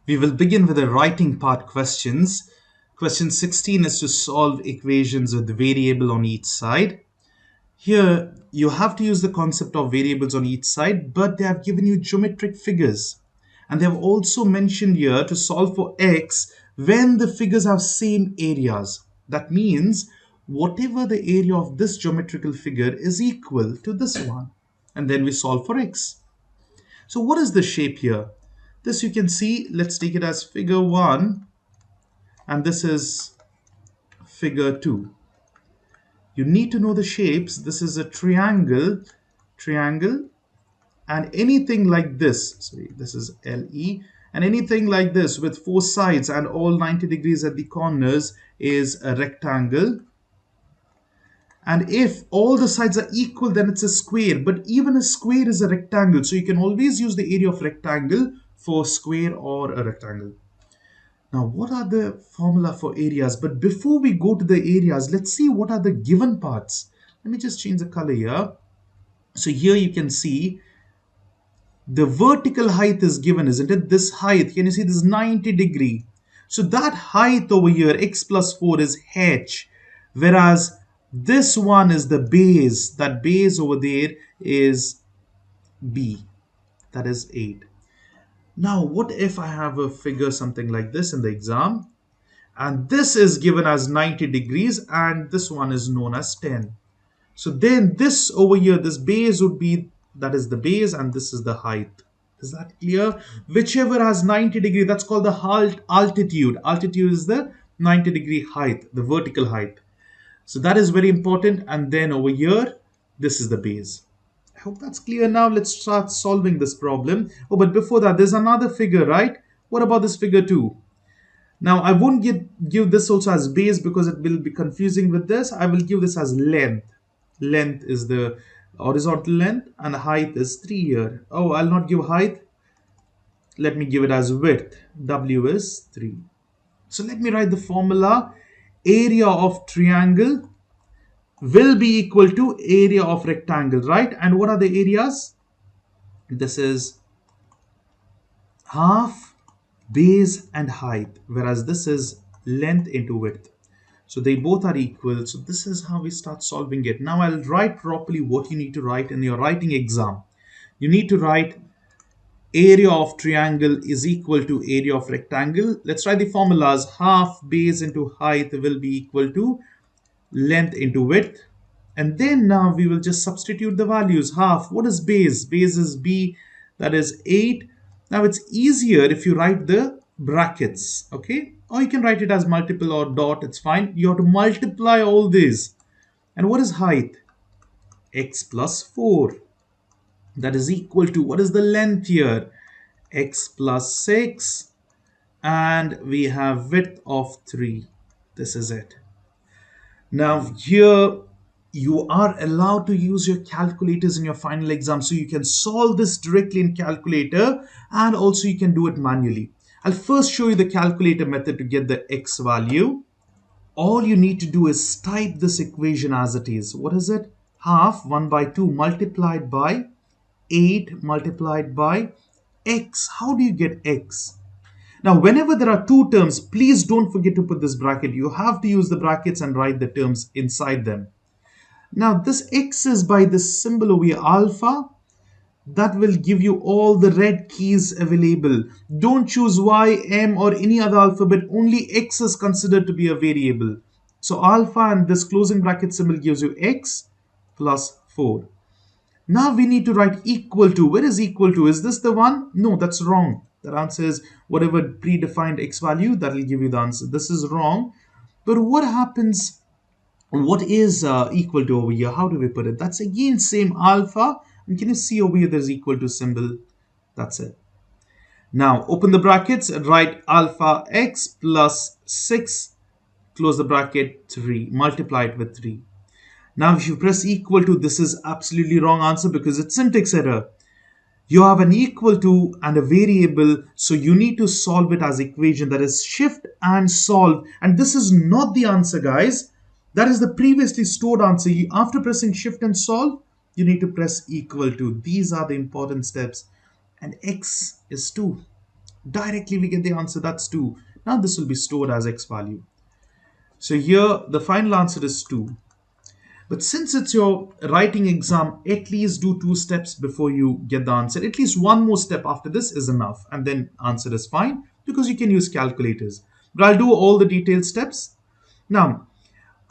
We will begin with the writing part questions. Question 16 is to solve equations with the variable on each side. Here, you have to use the concept of variables on each side, but they have given you geometric figures. And they have also mentioned here to solve for x when the figures have same areas. That means whatever the area of this geometrical figure is equal to this one. And then we solve for x. So what is the shape here? This you can see, let's take it as figure 1 and this is figure 2. You need to know the shapes. This is a triangle, and anything like this, sorry, this is LE, and anything like this with 4 sides and all 90 degrees at the corners is a rectangle. And if all the sides are equal, then it's a square. But even a square is a rectangle. So you can always use the area of rectangle for square or a rectangle. Now, what are the formula for areas? But before we go to the areas, let's see what are the given parts. Let me just change the color here. So here you can see the vertical height is given, isn't it? This height, can you see this is 90 degree? So that height over here, x plus 4 is h. Whereas this one is the base. That base over there is b. That is 8. Now, what if I have a figure something like this in the exam? And this is given as 90 degrees and this one is known as 10. So then this over here, this base would be, that is the base and this is the height. Is that clear? Whichever has 90 degree, that's called the altitude. Altitude is the 90 degree height, the vertical height. So that is very important. And then over here, this is the base. I hope that's clear now. Let's start solving this problem. Oh, but before that, there's another figure, right? What about this figure 2? Now, I won't give this also as base because it will be confusing with this. I will give this as length. Length is the horizontal length and height is 3 here. Oh, I'll not give height. Let me give it as width. W is 3. So let me write the formula. Area of triangle will be equal to area of rectangle, right? And what are the areas? This is half base and height, whereas this is length into width. So they both are equal. So this is how we start solving it. Now I'll write properly what you need to write in your writing exam. You need to write area of triangle is equal to area of rectangle. Let's write the formulas. Half base into height will be equal to length into width. And then now we will just substitute the values. Half, what is base? Base is b, that is 8. Now it's easier if you write the brackets, okay? Or you can write it as multiple or dot, it's fine. You have to multiply all these. And what is height? X plus 4. That is equal to, what is the length here? X plus 6. And we have width of 3. This is it. Now here you are allowed to use your calculators in your final exam. So you can solve this directly in calculator and also you can do it manually. I'll first show you the calculator method to get the x value. All you need to do is type this equation as it is. What is it? Half 1 by 2 multiplied by 8 multiplied by x. How do you get x? Now, whenever there are two terms, please don't forget to put this bracket. You have to use the brackets and write the terms inside them. Now, this x is by this symbol over here, alpha. That will give you all the red keys available. Don't choose Y, M or any other alphabet. Only X is considered to be a variable. So alpha and this closing bracket symbol gives you X plus 4. Now we need to write equal to. Where is equal to? Is this the one? No, that's wrong. The answer is whatever predefined X value, that will give you the answer. This is wrong. But what happens? What is equal to over here? How do we put it? That's again same alpha. And can you see over here there's equal to symbol? That's it. Now open the brackets and write alpha x plus 6, close the bracket, 3. Multiply it with 3. Now if you press equal to, this is absolutely wrong answer because it's syntax error. You have an equal to and a variable, so you need to solve it as equation, that is shift and solve. And this is not the answer, guys. That is the previously stored answer. After pressing shift and solve, you need to press equal to. These are the important steps. And x is 2. Directly we get the answer, that's 2. Now this will be stored as x value. So here the final answer is 2. But since it's your writing exam, at least do 2 steps before you get the answer. At least one more step after this is enough, and then answer is fine because you can use calculators. But I'll do all the detailed steps. Now,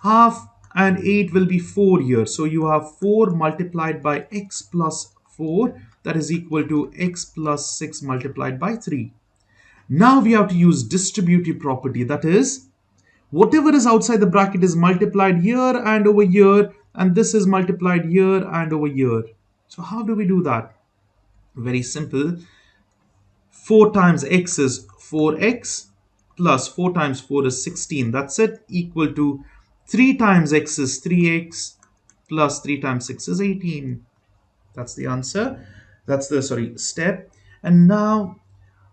half and 8 will be 4 here. So you have 4 multiplied by x plus 4, that is equal to x plus 6 multiplied by 3. Now we have to use distributive property, that is, whatever is outside the bracket is multiplied here and over here, and this is multiplied here and over here. So how do we do that? Very simple. 4 times x is 4x plus 4 times 4 is 16. That's it. Equal to 3 times x is 3x plus 3 times 6 is 18. That's the answer. That's the, step. And now,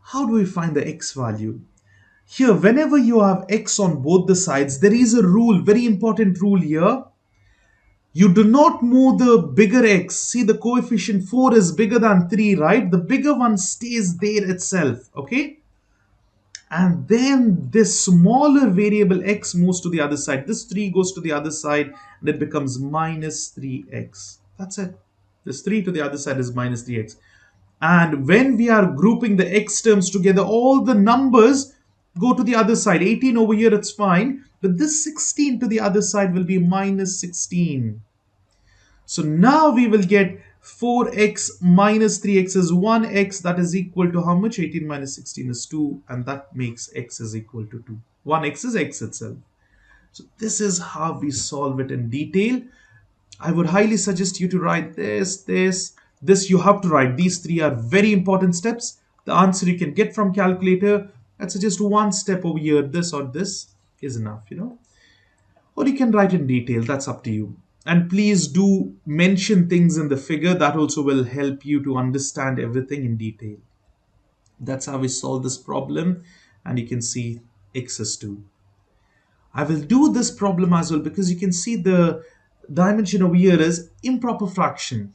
how do we find the x value? Here, whenever you have x on both the sides, there is a rule, very important rule here. You do not move the bigger x. See, the coefficient 4 is bigger than 3, right? The bigger one stays there itself, okay? And then this smaller variable x moves to the other side. This 3 goes to the other side and it becomes minus 3x. That's it. This 3 to the other side is minus 3x. And when we are grouping the x terms together, all the numbers go to the other side. 18 over here, it's fine. But this 16 to the other side will be minus 16. So now we will get 4x minus 3x is 1x. That is equal to how much? 18 minus 16 is 2. And that makes x is equal to 2. 1x is x itself. So this is how we solve it in detail. I would highly suggest you to write this. You have to write. These 3 are very important steps. The answer you can get from calculator. I'd suggest one step over here. This or this is enough, Or you can write in detail. That's up to you. And please do mention things in the figure. That also will help you to understand everything in detail. That's how we solve this problem. And you can see x is 2. I will do this problem as well because you can see the dimension over here is improper fraction.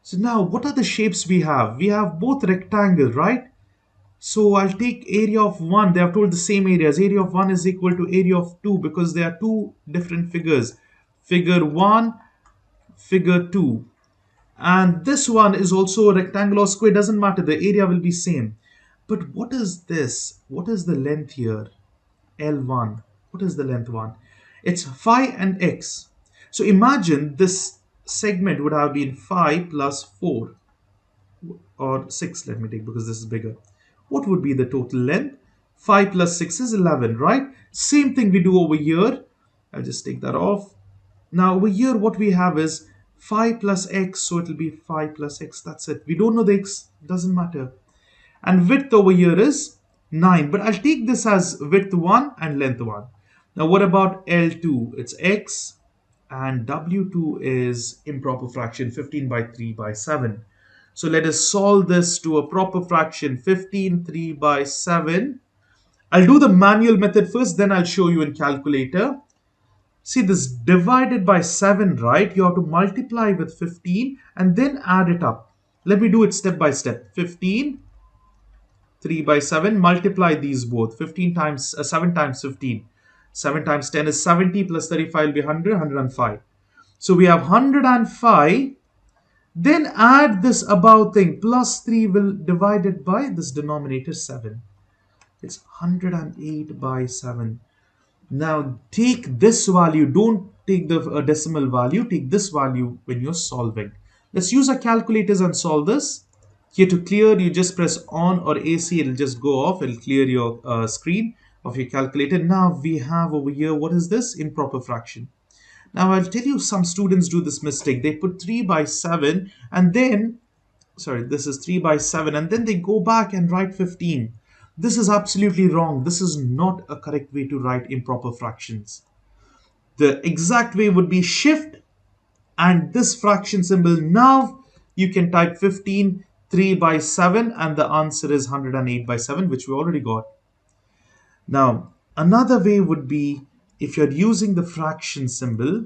So now what are the shapes we have? We have both rectangle, right? So I'll take area of 1. They have told the same areas. Area of 1 is equal to area of 2 because they are two different figures. Figure 1, figure 2. And this one is also a rectangle or square. Doesn't matter. The area will be same. But what is this? What is the length here? L1. What is the length 1? It's phi and x. So imagine this segment would have been phi plus 4 or 6. Let me take because this is bigger. What would be the total length? 5 plus 6 is 11, right? Same thing we do over here. I'll just take that off. Now over here what we have is phi plus x, so it will be phi plus x. That's it. We don't know the x, doesn't matter. And width over here is 9, but I'll take this as width 1 and length 1. Now what about L2? It's x, and W2 is improper fraction, 15 by 3 by 7. So let us solve this to a proper fraction, 15 3 by 7. I'll do the manual method first, then I'll show you in calculator. See, this divided by 7, right? You have to multiply with 15 and then add it up. Let me do it step by step. 15, 3 by 7, multiply these both. 7 times 15. 7 times 10 is 70 plus 35 will be 100, 105. So we have 105. Then add this above thing. Plus 3 will divide it by this denominator 7. It's 108 by 7. Now take this value, don't take the decimal value, take this value when you're solving. Let's use our calculators and solve this. Here to clear, you just press on or AC, it'll just go off, it'll clear your screen of your calculator. Now we have over here, what is this? Improper fraction. Now I'll tell you, some students do this mistake. They put 3 by 7 and then, this is 3 by 7 and then they go back and write 15. This is absolutely wrong. This is not a correct way to write improper fractions. The exact way would be shift and this fraction symbol. Now you can type 15 3 by 7 and the answer is 108 by 7, which we already got. Now another way would be, if you're using the fraction symbol,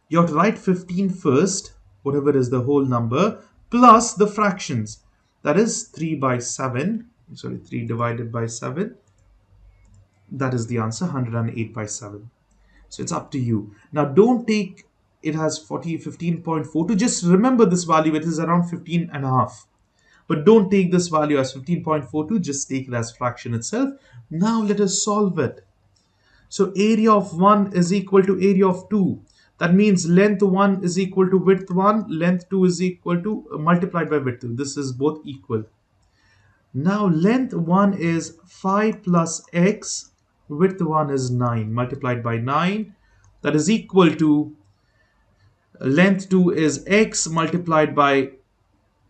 you have to write 15 first, whatever is the whole number, plus the fractions. That is 3 by 7 sorry, 3 divided by 7. That is the answer, 108 by 7. So it's up to you. Now don't take it has 15.42. Just remember this value, it is around 15 and a half. But don't take this value as 15.42, just take it as fraction itself. Now let us solve it. So area of 1 is equal to area of 2. That means length 1 is equal to width 1, length 2 is equal to multiplied by width 2. This is both equal. Now length 1 is 5 plus x, width 1 is 9, multiplied by 9. That is equal to length 2 is x multiplied by,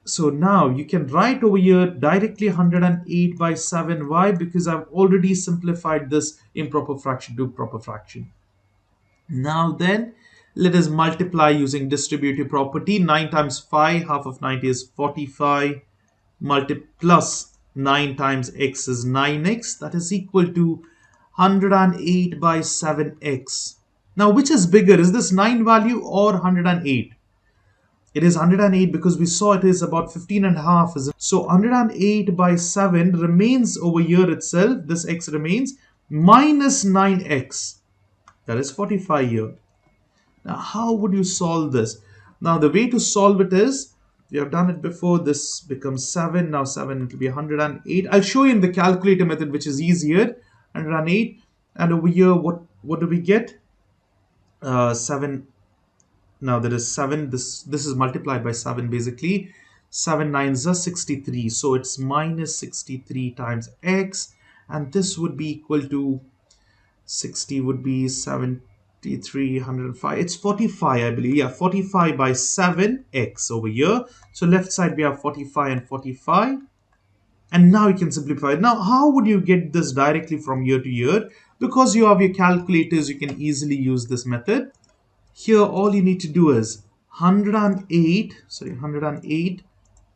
so now you can write over here directly 108 by 7. Why? Because I've already simplified this improper fraction to proper fraction. Now then, let us multiply using distributive property. 9 times 5, half of 90 is 45, plus 9 times x is 9x. That is equal to 108 by 7x. Now, which is bigger? Is this 9 value or 108? It is 108 because we saw it is about 15 and a half. So 108 by 7 remains over here itself. This x remains minus 9x. That is 45 here. Now, how would you solve this? Now, the way to solve it is, we have done it before. This becomes 7. Now 7, it will be 108. I'll show you in the calculator method, which is easier. 108. And over here, what do we get? 7. Now there is 7. This is multiplied by 7 basically. 7 9s are 63. So it's minus 63 times x. And this would be equal to 60 would be 73, 105. It's 45, I believe. Yeah, 45 by 7x over here. So left side we have 45 and 45. And now you can simplify it. Now, how would you get this directly from year to year? Because you have your calculators, you can easily use this method. Here, all you need to do is 108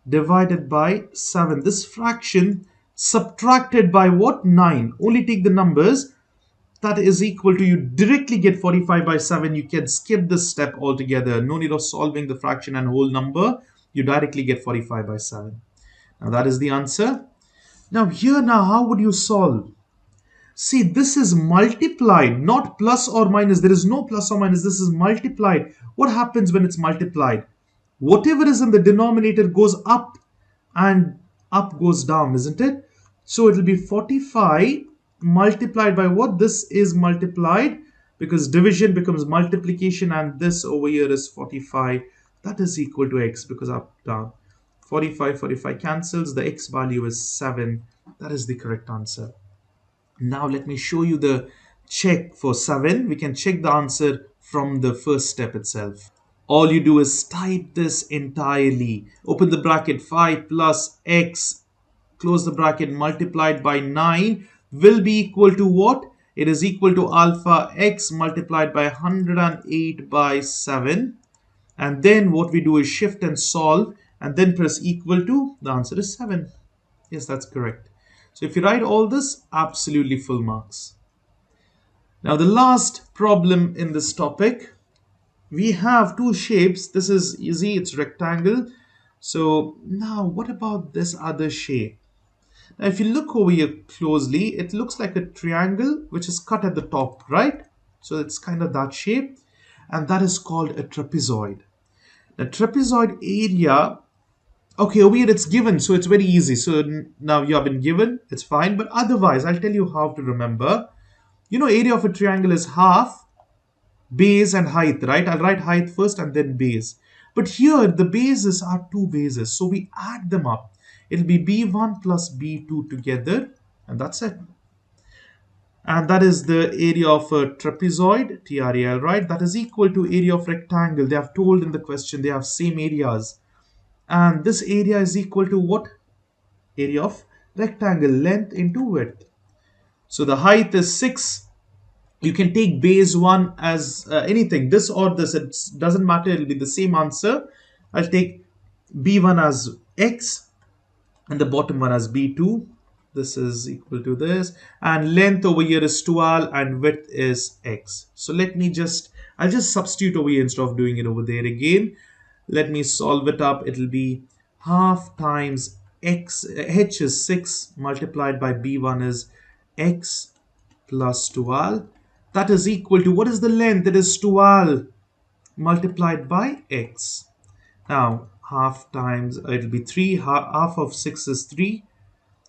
divided by 7. This fraction subtracted by what? 9. Only take the numbers. That is equal to, you directly get 45 by 7. You can skip this step altogether. No need of solving the fraction and whole number. You directly get 45 by 7. Now that is the answer. Now here, how would you solve? See, this is multiplied, not plus or minus. There is no plus or minus. This is multiplied. What happens when it's multiplied? Whatever is in the denominator goes up and up goes down, isn't it? So it will be 45 multiplied by what? This is multiplied because division becomes multiplication, and this over here is 45. That is equal to x because up, down. 45 cancels. The x value is 7. That is the correct answer. Now let me show you the check for 7. We can check the answer from the first step itself. All you do is type this entirely. Open the bracket, 5 plus x, close the bracket, multiplied by 9 will be equal to what? It is equal to alpha x multiplied by 108 by 7. And then what we do is shift and solve and then press equal to. The answer is 7. Yes, that's correct. So if you write all this, absolutely full marks. Now the last problem in this topic, we have two shapes. This is easy, it's rectangle. So now what about this other shape? Now if you look over here closely, it looks like a triangle which is cut at the top, right? So it's kind of that shape, and that is called a trapezoid. The trapezoid area, okay, over here it's given, so it's very easy. So now you have been given, it's fine. But otherwise, I'll tell you how to remember. You know, area of a triangle is half base and height, right? I'll write height first and then base. But here, the bases are two bases. So we add them up. It'll be B1 plus B2 together, and that's it. And that is the area of a trapezoid, TRAL, right? That is equal to area of rectangle. They have told in the question, they have same areas. And this area is equal to what? Area of rectangle, length into width. So the height is 6. You can take base 1 as anything, this or this, it doesn't matter, it will be the same answer. I'll take B1 as x and the bottom one as B2. This is equal to this, and length over here is 12 and width is x. So I'll just substitute over here instead of doing it over there again. Let me solve it up. It'll be half times h is 6 multiplied by b1 is x plus 12. That is equal to, what is the length? It is 12 multiplied by x. Now, half times, it will be 3. Half of 6 is 3.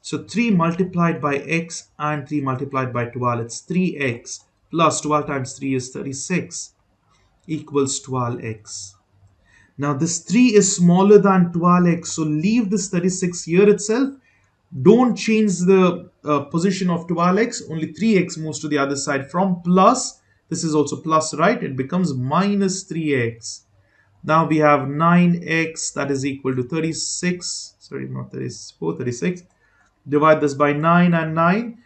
So 3 multiplied by x and 3 multiplied by 12, it's 3x plus 12 times 3 is 36 equals 12x. Now this 3 is smaller than 12x, so leave this 36 here itself. Don't change the position of 12x, only 3x moves to the other side from plus. This is also plus, right? It becomes minus 3x. Now we have 9x, that is equal to 36. Sorry, not 34, 36. Divide this by 9 and 9.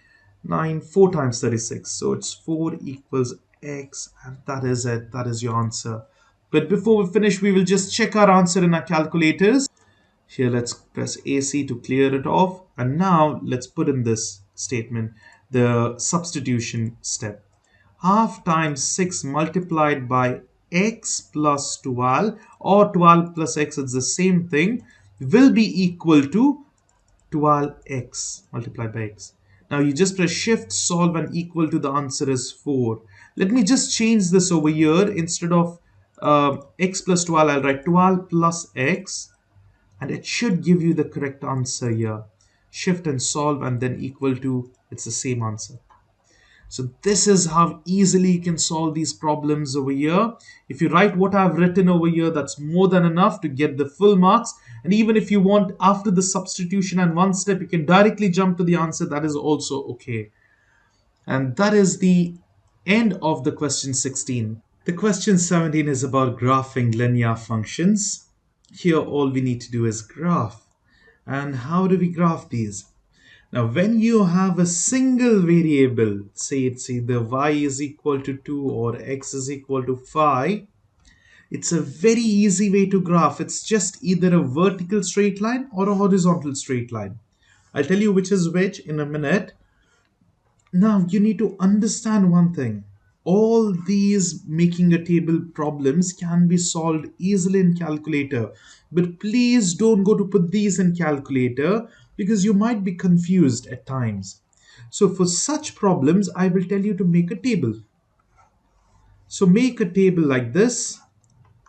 9, 4 times 36. So it's 4 equals x, and that is it. That is your answer. But before we finish, we will just check our answer in our calculators. Here, let's press AC to clear it off. And now let's put in this statement, the substitution step. Half times 6 multiplied by x plus 12, or 12 plus x, it's the same thing, will be equal to 12x multiplied by x. Now you just press shift, solve, and equal to, the answer is 4. Let me just change this over here. Instead of x plus 12, I'll write 12 plus x, and it should give you the correct answer here. Shift and solve, and then equal to, it's the same answer. So this is how easily you can solve these problems over here. If you write what I've written over here, that's more than enough to get the full marks. And even if you want, after the substitution and one step, you can directly jump to the answer. That is also okay. And that is the end of the question 16. The question 17 is about graphing linear functions. Here all we need to do is graph. And how do we graph these? Now, when you have a single variable, say it's either y is equal to 2 or x is equal to 5, it's a very easy way to graph. It's just either a vertical straight line or a horizontal straight line. I'll tell you which is which in a minute. Now, you need to understand one thing. All these making a table problems can be solved easily in calculator. But please don't go to put these in calculator, because you might be confused at times. So for such problems, I will tell you to make a table. So make a table like this,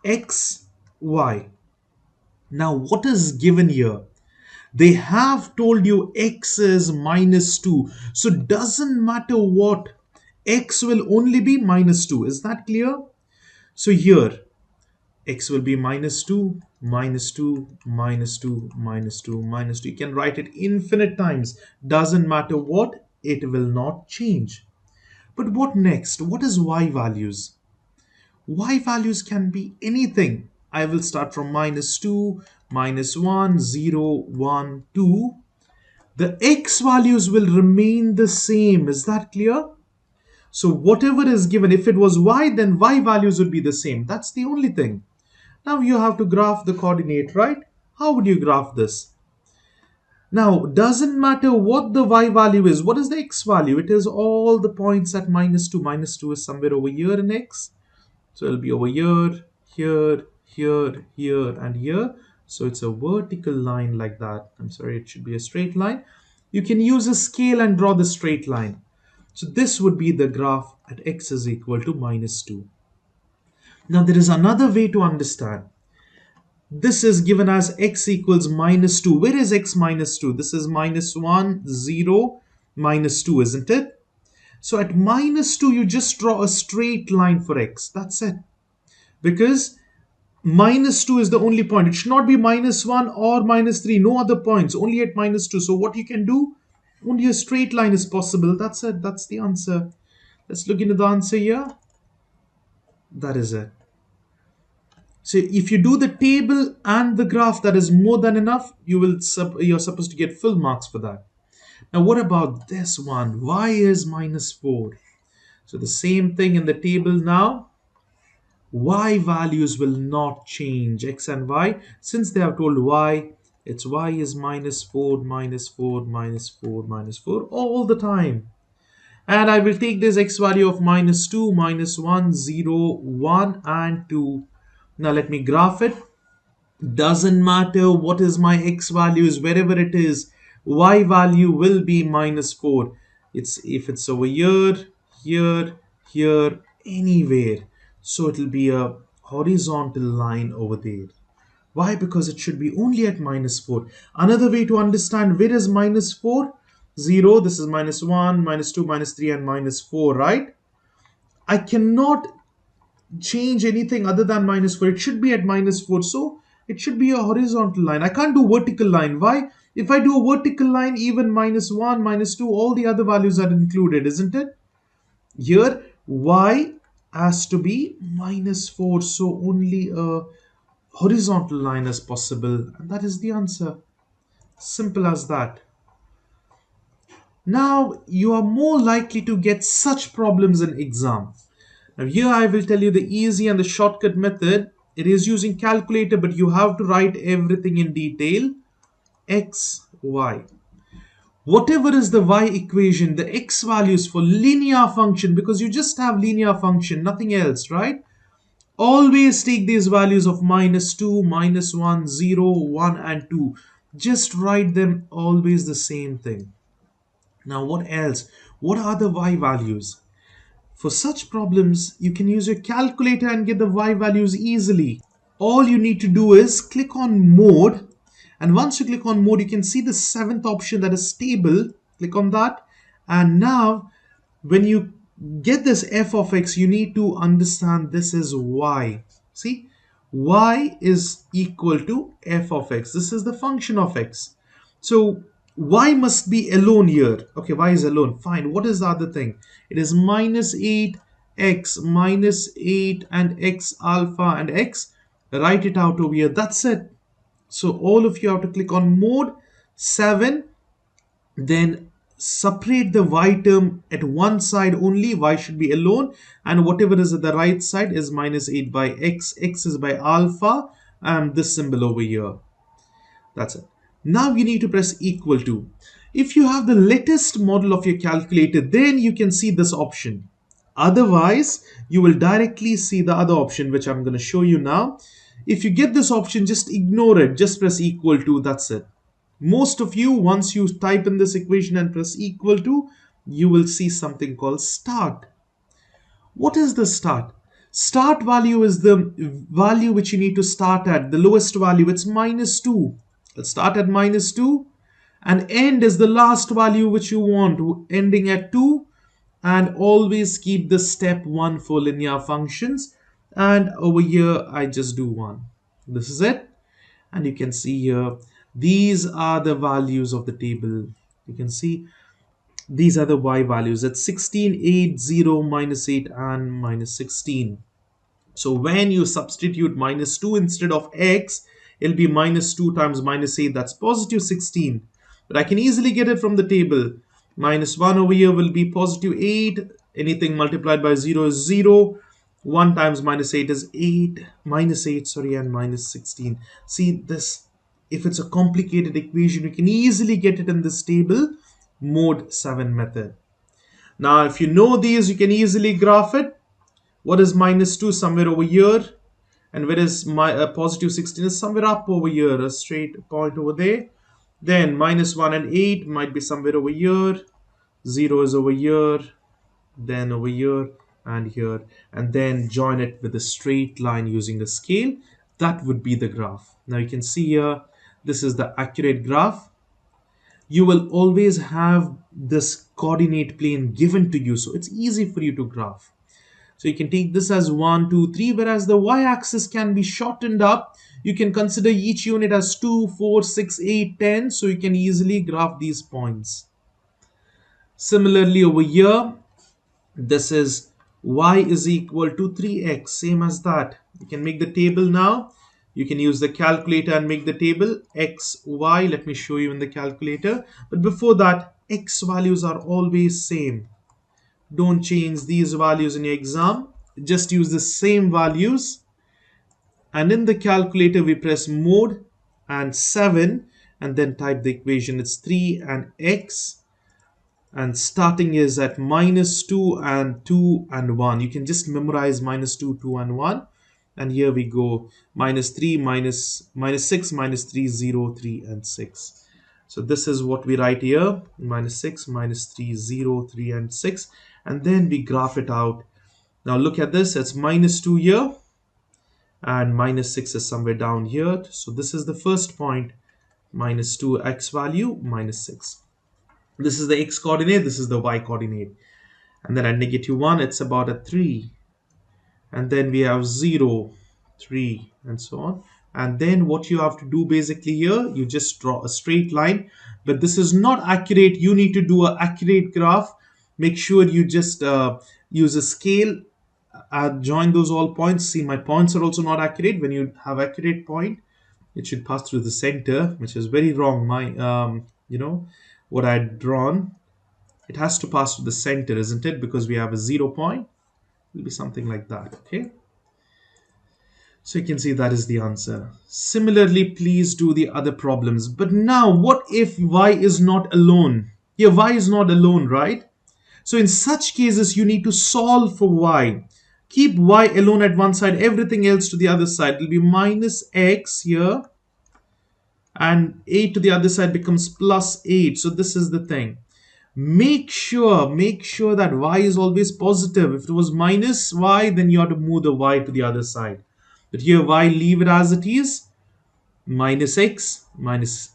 x, y. Now what is given here? They have told you x is minus 2. So doesn't matter what, x will only be minus 2. Is that clear? So here, x will be minus 2, minus 2, minus 2, minus 2, minus 2. You can write it infinite times. Doesn't matter what, it will not change. But what next? What is y values? Y values can be anything. I will start from minus 2, minus 1, 0, 1, 2. The x values will remain the same. Is that clear? So whatever is given, if it was y, then y values would be the same. That's the only thing. Now you have to graph the coordinate, right? How would you graph this? Now, doesn't matter what the y value is. What is the x value? It is all the points at minus 2. Minus 2 is somewhere over here in x. So it'll be over here, here, here, here, and here. So it's a vertical line like that. I'm sorry, it should be a straight line. You can use a scale and draw the straight line. So this would be the graph at x is equal to minus 2. Now there is another way to understand. This is given as x equals minus 2. Where is x minus 2? This is minus 1, 0, minus 2, isn't it? So at minus 2, you just draw a straight line for x. That's it. Because minus 2 is the only point. It should not be minus 1 or minus 3. No other points. Only at minus 2. So what you can do? Only a straight line is possible. That's it. That's the answer. Let's look into the answer here. That is it. So if you do the table and the graph, that is more than enough. You're supposed to get full marks for that. Now what about this one? Y is minus 4. So the same thing in the table now. Y values will not change, x and y. Since they have told y, it's y is minus 4, minus 4, minus 4, minus 4 all the time. And I will take this x value of minus 2, minus 1, 0, 1, and 2. Now let me graph it. Doesn't matter what is my x values, wherever it is, y value will be minus 4. It's if it's over here, here, here, anywhere. So it'll be a horizontal line over there. Why? Because it should be only at minus 4. Another way to understand where is minus 4? 0, this is minus 1, minus 2, minus 3, and minus 4, right? I cannot change anything other than minus 4. It should be at minus 4. So it should be a horizontal line. I can't do vertical line. Why? If I do a vertical line, even minus 1, minus 2, all the other values are included, isn't it? Here, y has to be minus 4. So only a horizontal line is possible. And that is the answer. Simple as that. Now, you are more likely to get such problems in exam. Now here I will tell you the easy and the shortcut method. It is using calculator, but you have to write everything in detail. X, Y. Whatever is the y equation, the x values for linear function, because you just have linear function, nothing else, right? Always take these values of minus 2, minus 1, 0, 1, and 2. Just write them always the same thing. Now what else? What are the y values? For such problems, you can use your calculator and get the y values easily. All you need to do is click on mode, and once you click on mode, you can see the seventh option, that is table. Click on that, and now when you get this f of x, you need to understand this is y. See, y is equal to f of x. This is the function of x. So y must be alone here. Okay, y is alone. Fine. What is the other thing? It is minus 8x, minus 8, and x alpha and x. Write it out over here. That's it. So all of you have to click on mode 7, then separate the y term at one side only. Y should be alone, and whatever is at the right side is minus 8 by x. X is by alpha, and this symbol over here. That's it. Now you need to press equal to. If you have the latest model of your calculator, then you can see this option. Otherwise, you will directly see the other option, which I'm going to show you now. If you get this option, just ignore it. Just press equal to. That's it. Most of you, once you type in this equation and press equal to, you will see something called start. What is the start? Start value is the value which you need to start at. The lowest value, it's minus 2. Let's start at minus 2. And end is the last value which you want, ending at 2. And always keep the step 1 for linear functions. And over here, I just do 1. This is it. And you can see here, these are the values of the table. You can see these are the y values. That's 16, 8, 0, minus 8, and minus 16. So when you substitute minus 2 instead of x, it'll be minus 2 times minus 8. That's positive 16. But I can easily get it from the table. Minus 1 over here will be positive 8. Anything multiplied by 0 is 0. 1 times minus 8 is 8. Minus 8, sorry, and minus 16. See this, if it's a complicated equation, you can easily get it in this table, mode 7 method. Now, if you know these, you can easily graph it. What is minus 2? Somewhere over here. And where is my positive 16 is somewhere up over here, a straight point over there. Then minus 1 and 8 might be somewhere over here. 0 is over here, then over here and here. And then join it with a straight line using a scale. That would be the graph. Now you can see here, this is the accurate graph. You will always have this coordinate plane given to you, so it's easy for you to graph. So you can take this as 1, 2, 3, whereas the y-axis can be shortened up. You can consider each unit as 2, 4, 6, 8, 10, so you can easily graph these points. Similarly over here, this is y is equal to 3x, same as that. You can make the table now. You can use the calculator and make the table x, y. Let me show you in the calculator. But before that, x values are always same. Don't change these values in your exam. Just use the same values. And in the calculator, we press mode and 7 and then type the equation. It's 3 and x. And starting is at minus 2 and 2 and 1. You can just memorize minus 2, 2, and 1. And here we go, minus 3, minus 6, minus 3, 0, 3, and 6. So this is what we write here, minus 6, minus 3, 0, 3, and 6. And then we graph it out. Now look at this, it's minus 2 here, and minus 6 is somewhere down here. So this is the first point, minus 2 x value, minus 6. This is the x coordinate, this is the y coordinate. And then at negative 1, it's about a 3. And then we have 0, 3, and so on. And then what you have to do basically here, you just draw a straight line. But this is not accurate. You need to do an accurate graph. Make sure you just use a scale, join those all points. See, my points are also not accurate. When you have accurate point, it should pass through the center, which is very wrong. What I had drawn, it has to pass through the center, isn't it? Because we have a 0 point. It will be something like that, okay? So you can see that is the answer. Similarly, please do the other problems. But now, what if y is not alone? Here, y is not alone, right? So in such cases, you need to solve for y. Keep y alone at one side, everything else to the other side. It will be minus x here, and 8 to the other side becomes plus 8. So this is the thing. Make sure that y is always positive. If it was minus y, then you have to move the y to the other side. But here, y, leave it as it is, minus x, minus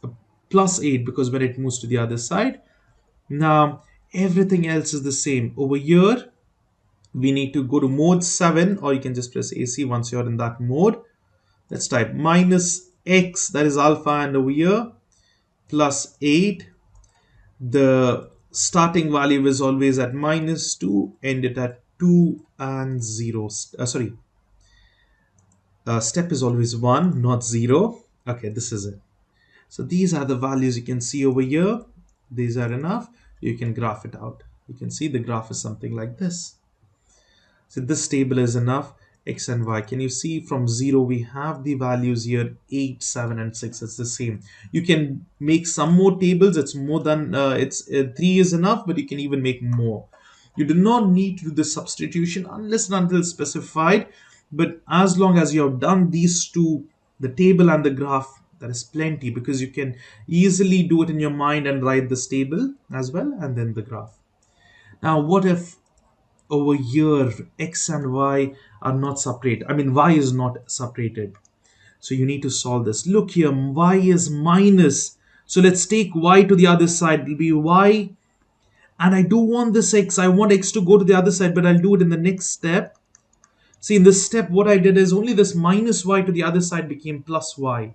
plus 8, because when it moves to the other side. Now, everything else is the same. Over here, we need to go to mode 7, or you can just press AC once you're in that mode. Let's type minus x, that is alpha, and over here, plus 8. The starting value is always at minus 2, end it at 2 and 0. Step is always 1, not 0. Okay, this is it. So these are the values you can see over here. These are enough. You can graph it out. You can see the graph is something like this. So this table is enough, x and y. Can you see from 0 we have the values here, 8, 7, and 6. It's the same. You can make some more tables. It's more than 3 is enough, but you can even make more. You do not need to do the substitution unless and until specified. But as long as you have done these two, the table and the graph, that is plenty, because you can easily do it in your mind and write this table as well, and then the graph. Now, what if over here x and y are not separate? I mean, y is not separated. So you need to solve this. Look here, y is minus. So let's take y to the other side. It will be y. And I don't want this x. I want x to go to the other side, but I'll do it in the next step. See, in this step, what I did is only this minus y to the other side became plus y.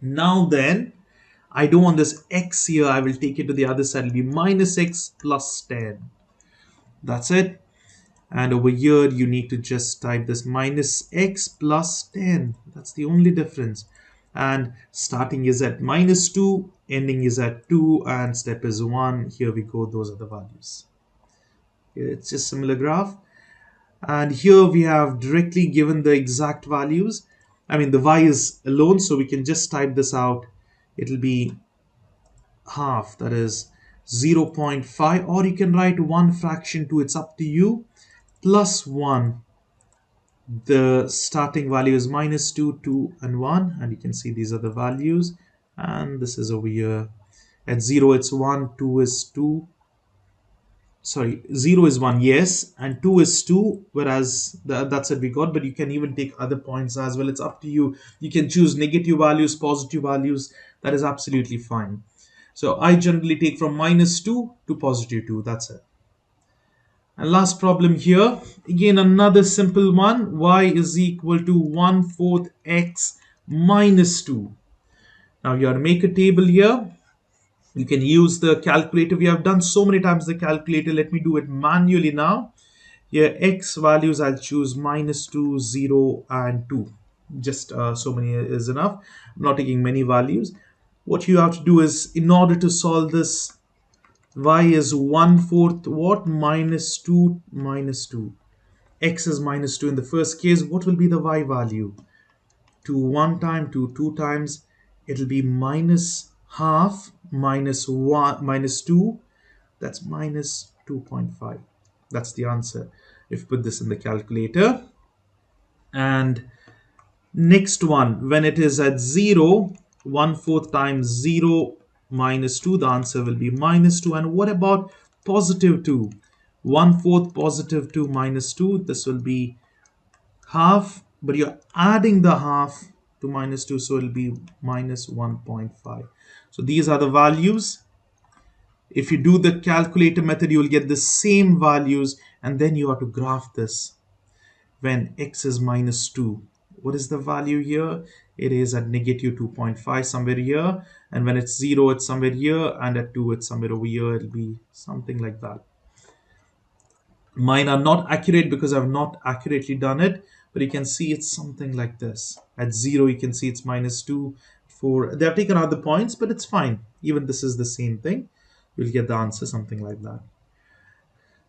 Now then, I don't want this x here. I will take it to the other side. It will be minus x plus 10. That's it. And over here, you need to just type this minus x plus 10. That's the only difference. And starting is at minus 2, ending is at 2, and step is 1. Here we go. Those are the values. It's just similar graph. And here we have directly given the exact values. I mean, the y is alone, so we can just type this out. It'll be half, that is 0.5, or you can write 1 fraction 2. It's up to you. Plus 1. The starting value is minus 2, 2, and 1. And you can see these are the values. And this is over here. At 0, it's 1, 2 is 2. Sorry, 0 is 1, yes, and 2 is 2, whereas that's what we got. But you can even take other points as well. It's up to you. You can choose negative values, positive values. That is absolutely fine. So I generally take from minus 2 to positive 2. That's it. And last problem here. Again, another simple one. Y is equal to 1/4 x minus 2. Now you have to make a table here. You can use the calculator. We have done so many times the calculator. Let me do it manually now. Here, x values, I'll choose minus 2, 0, and 2. Just so many is enough. I'm not taking many values. What you have to do is, in order to solve this, y is 1/4 what? Minus 2 minus 2. X is minus 2 in the first case. What will be the y value? 2 1 time, 2 2 times. It will be minus half minus 1 minus 2. That's minus 2.5. That's the answer. If you put this in the calculator, and Next one, when it is at 0, 1/4 times 0 minus 2, the answer will be minus 2. And what about positive 2? 1/4 positive 2 minus 2, this will be half, but you're adding the half to minus 2, so it'll be minus 1.5. So these are the values. If you do the calculator method, you will get the same values, and then you have to graph this when x is minus 2. What is the value here? It is at negative 2.5 somewhere here, and when it's 0, it's somewhere here, and at 2, it's somewhere over here. It'll be something like that. Mine are not accurate because I've not accurately done it, but you can see it's something like this. At 0, you can see it's minus 2. 4. They have taken out the points, but it's fine. Even this is the same thing. You'll get the answer something like that.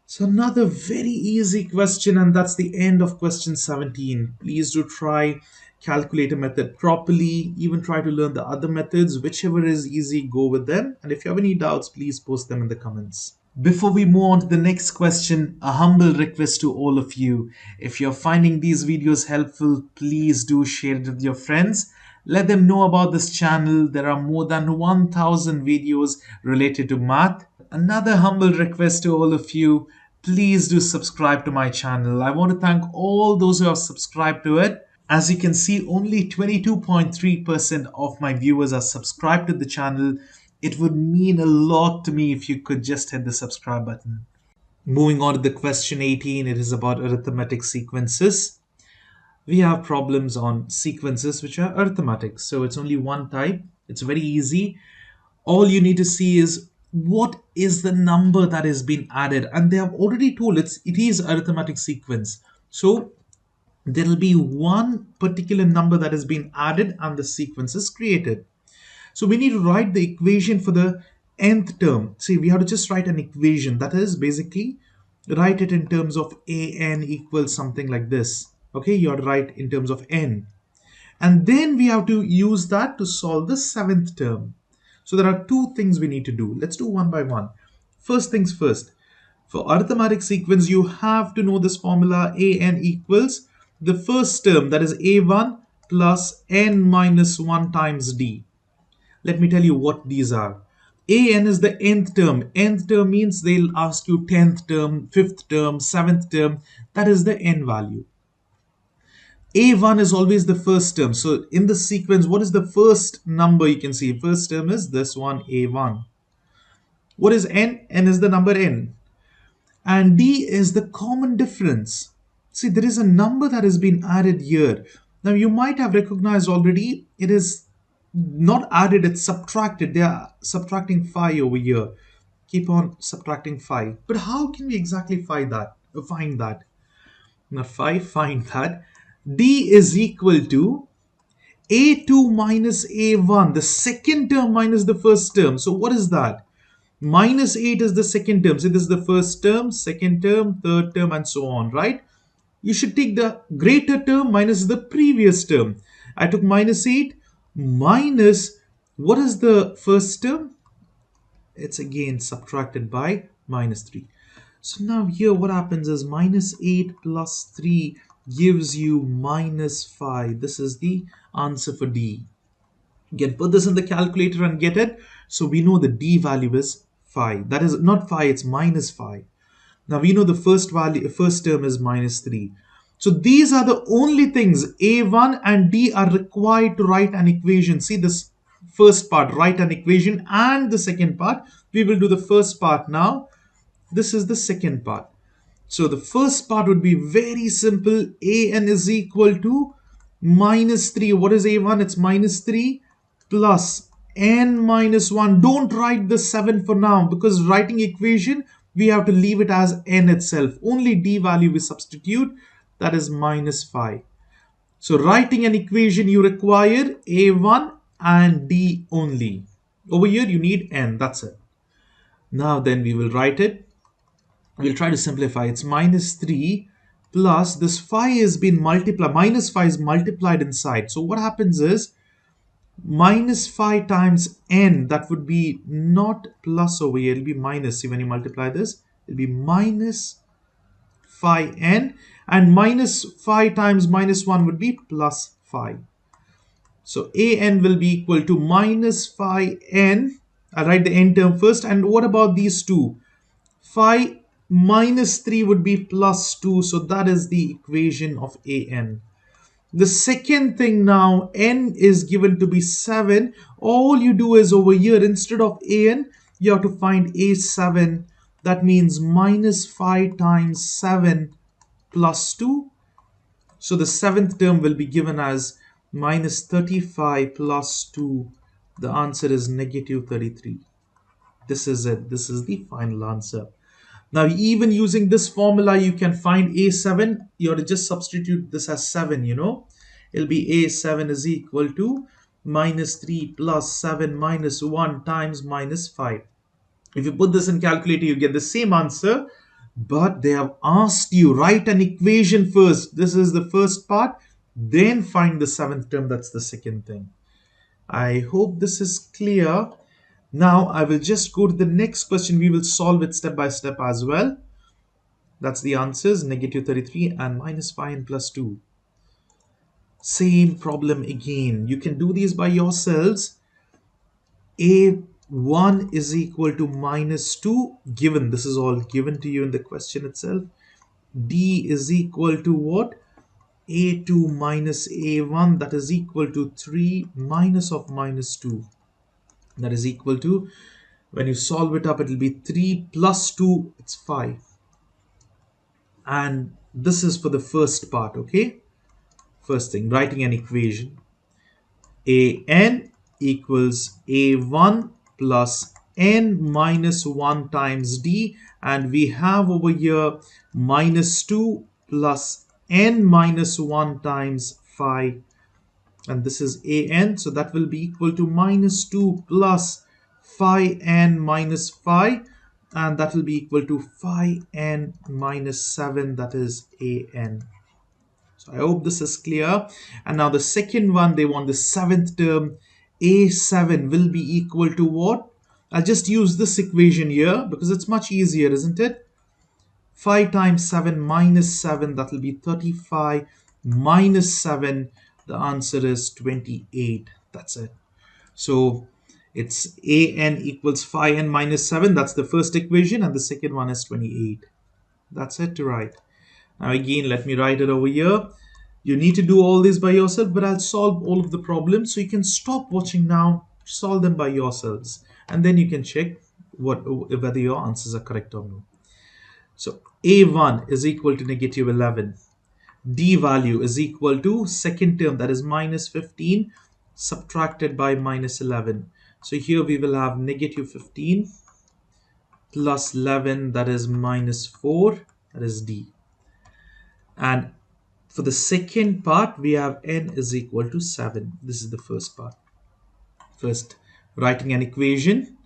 So another very easy question, and that's the end of question 17. Please do try calculator method properly. Even try to learn the other methods. Whichever is easy, go with them. And if you have any doubts, please post them in the comments. Before we move on to the next question, a humble request to all of you. If you're finding these videos helpful, please do share it with your friends. Let them know about this channel. There are more than 1,000 videos related to math. Another humble request to all of you, please do subscribe to my channel. I want to thank all those who have subscribed to it. As you can see, only 22.3% of my viewers are subscribed to the channel. It would mean a lot to me if you could just hit the subscribe button. Moving on to the question 18, it is about arithmetic sequences. We have problems on sequences which are arithmetic. So it's only one type. It's very easy. All you need to see is what is the number that is being added, and they have already told it is arithmetic sequence. So there will be one particular number that is being added and the sequence is created. So we need to write the equation for the nth term. See, we have to just write an equation, that is basically write it in terms of an equals something like this. Okay, you have to write in terms of n, and then we have to use that to solve the 7th term. So there are two things we need to do. Let's do one by one. First things first. For arithmetic sequence, you have to know this formula. an equals the first term, that is a1 plus n minus 1 times d. Let me tell you what these are. An is the nth term. Nth term means they'll ask you 10th term, 5th term, 7th term. That is the n value. A1 is always the first term. So in the sequence, what is the first number you can see? First term is this one, A1. What is n? N is the number n. And d is the common difference. See, there is a number that has been added here. Now you might have recognized already, it is not added, it's subtracted. They are subtracting 5 over here. Keep on subtracting 5. But how can we exactly find that? Not 5, find that. D is equal to A2 minus A1, the second term minus the first term. So what is that? Minus 8 is the second term. So this is the first term, second term, third term, and so on, right? You should take the greater term minus the previous term. I took minus 8 minus, what is the first term? It's again subtracted by minus 3. So now here what happens is minus 8 plus 3 gives you minus 5. This is the answer for D. You can put this in the calculator and get it. So we know the D value is 5. That is not 5, it's minus 5. Now we know the first term is minus 3. So these are the only things. A1 and D are required to write an equation. See this first part, write an equation, and the second part. We will do the first part now. This is the second part. So the first part would be very simple. An is equal to minus 3. What is A1? It's minus 3 plus n minus 1. Don't write the 7 for now, because writing equation, we have to leave it as n itself. Only D value we substitute. That is minus 5. So writing an equation, you require A1 and D only. Over here, you need n. That's it. Now then we will write it. We'll try to simplify. It's minus 3 plus this 5 is been multiplied. Minus 5 is multiplied inside. So what happens is minus 5 times n, that would be not plus over here. It'll be minus. See, when you multiply this, it'll be minus 5n. And minus 5 times minus 1 would be plus phi. So an will be equal to minus phi n. I'll write the n term first. And what about these two? Phi minus 3 would be plus 2. So that is the equation of an. The second thing now, n is given to be 7. All you do is over here, instead of an, you have to find a7. That means minus 5 times 7 plus 2. So the seventh term will be given as minus 35 plus 2. The answer is negative 33. This is it. This is the final answer. Now, even using this formula, you can find a7. You have to just substitute this as 7, It'll be a7 is equal to minus 3 plus 7 minus 1 times minus 5. If you put this in calculator, you get the same answer, but they have asked you write an equation first. This is the first part, then find the seventh term. That's the second thing. I hope this is clear. Now I will just go to the next question. We will solve it step by step as well. That's the answers, negative 33 and minus 5 and plus 2. Same problem again. You can do these by yourselves. A1 is equal to minus 2, given. This is all given to you in the question itself. D is equal to what? A2 minus A1, that is equal to 3 minus of minus 2. That is equal to, when you solve it up, it will be 3 plus 2, it's 5. And this is for the first part, okay? First thing, writing an equation. An equals A1 plus n minus 1 times d, and we have over here minus 2 plus n minus 1 times phi, and this is an, so that will be equal to minus 2 plus phi n minus phi, and that will be equal to phi n minus 7, that is an. So I hope this is clear. And now the second one, they want the seventh term. A7 will be equal to what? I'll just use this equation here because it's much easier, isn't it? 5 times 7 minus 7, that will be 35 minus 7. The answer is 28. That's it. So it's an equals phi n minus 7. That's the first equation, and the second one is 28. That's it to write. Now again, let me write it over here. You need to do all this by yourself, but I'll solve all of the problems. So you can stop watching now, solve them by yourselves, and then you can check whether your answers are correct or no. So A1 is equal to negative 11. D value is equal to second term, that is minus 15, subtracted by minus 11. So here we will have negative 15 plus 11, that is minus 4, that is D. And for the second part, we have n is equal to 7. This is the first part. First, writing an equation,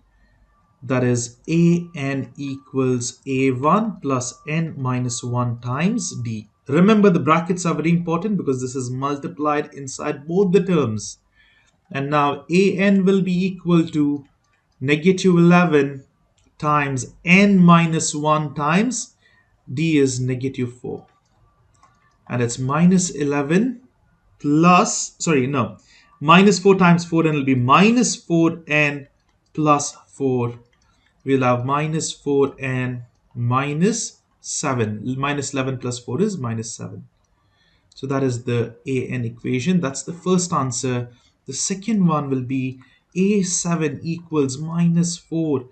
that is an equals a1 plus n minus 1 times d. Remember, the brackets are very important because this is multiplied inside both the terms. And now an will be equal to negative 11 times n minus 1 times d is negative 4. And it's minus 11 plus, minus 4 times 4, and it'll be minus 4n plus 4. We'll have minus 4n minus 7. Minus 11 plus 4 is minus 7. So that is the an equation. That's the first answer. The second one will be a7 equals minus 4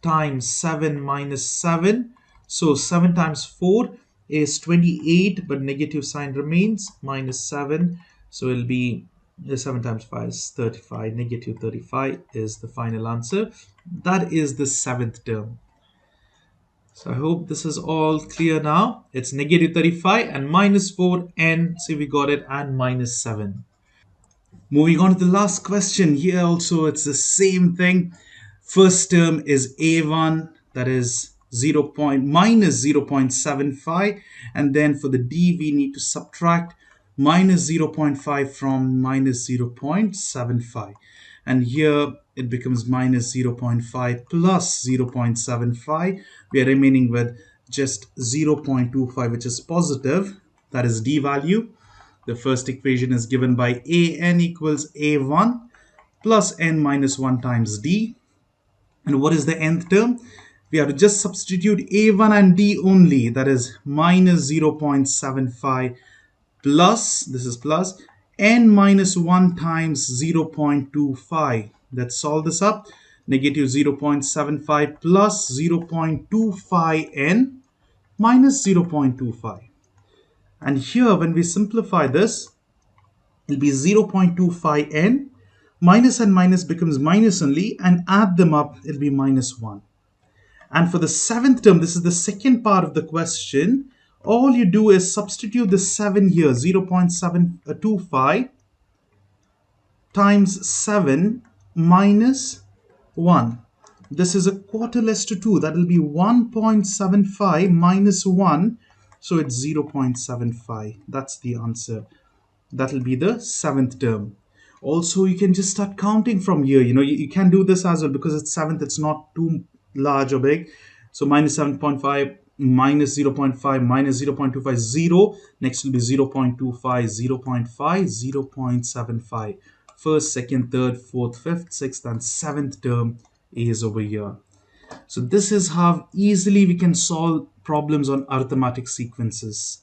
times 7 minus 7. So 7 times 4 is 28, but negative sign remains, minus 7. So it'll be 7 times 5 is 35. Negative 35 is the final answer. That is the seventh term. So I hope this is all clear now. It's negative 35 and minus 4 and see, we got it, and minus 7. Moving on to the last question. Here also it's the same thing. First term is A1, that is minus 0.75, and then for the D we need to subtract minus 0.5 from minus 0.75, and here it becomes minus 0.5 plus 0.75. We are remaining with just 0.25, which is positive, that is D value. The first equation is given by an equals a1 plus n minus 1 times d. And what is the nth term? We have to just substitute a1 and d only, that is minus 0.75 plus, this is plus, n minus 1 times 0.25. Let's solve this up. Negative 0.75 plus 0.25n minus 0.25. And here when we simplify this, it'll be 0.25n, minus and minus becomes minus only, and add them up, it'll be minus 1. And for the seventh term, this is the second part of the question, all you do is substitute the 7 here, 0.725 times 7 minus 1. This is a quarter less to 2, that will be 1.75 minus 1, so it's 0.75. That's the answer. That will be the seventh term. Also, you can just start counting from here. You can do this as well because it's seventh, it's not too large or big. So minus 7.5 minus 0.5 minus 0.25, 0. Next will be 0.25, 0.5, 0.75. First, second, third, fourth, fifth, sixth, and seventh term is over here. So this is how easily we can solve problems on arithmetic sequences.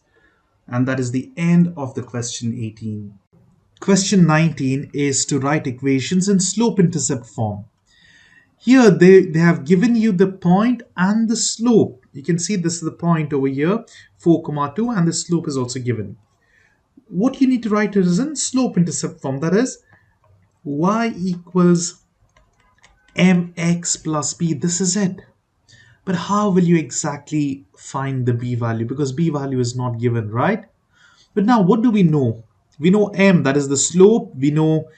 And that is the end of the question 18. Question 19 is to write equations in slope-intercept form. Here they have given you the point and the slope. You can see this is the point over here, 4, 2, and the slope is also given. What you need to write is in slope-intercept form, that is y equals mx plus b. This is it. But how will you exactly find the b value? Because b value is not given, right? But now what do we know? We know m, that is the slope. We know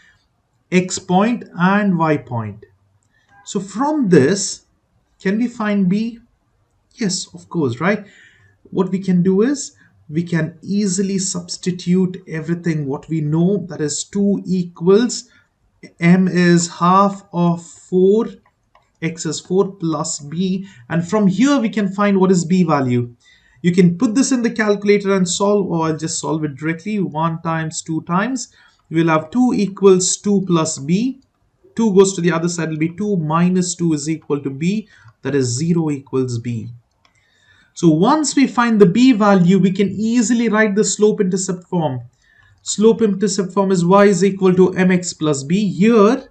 x point and y point. So from this, can we find b? Yes, of course, right? What we can do is, we can easily substitute everything what we know, that is 2 equals, m is half of 4, x is 4 plus b, and from here we can find what is b value. You can put this in the calculator and solve, or I'll just solve it directly. 1 times 2 times, we'll have 2 equals 2 plus b. 2 goes to the other side, will be 2 minus 2 is equal to b, that is 0 equals b. So once we find the b value, we can easily write the slope-intercept form. Slope-intercept form is y is equal to mx plus b. Here,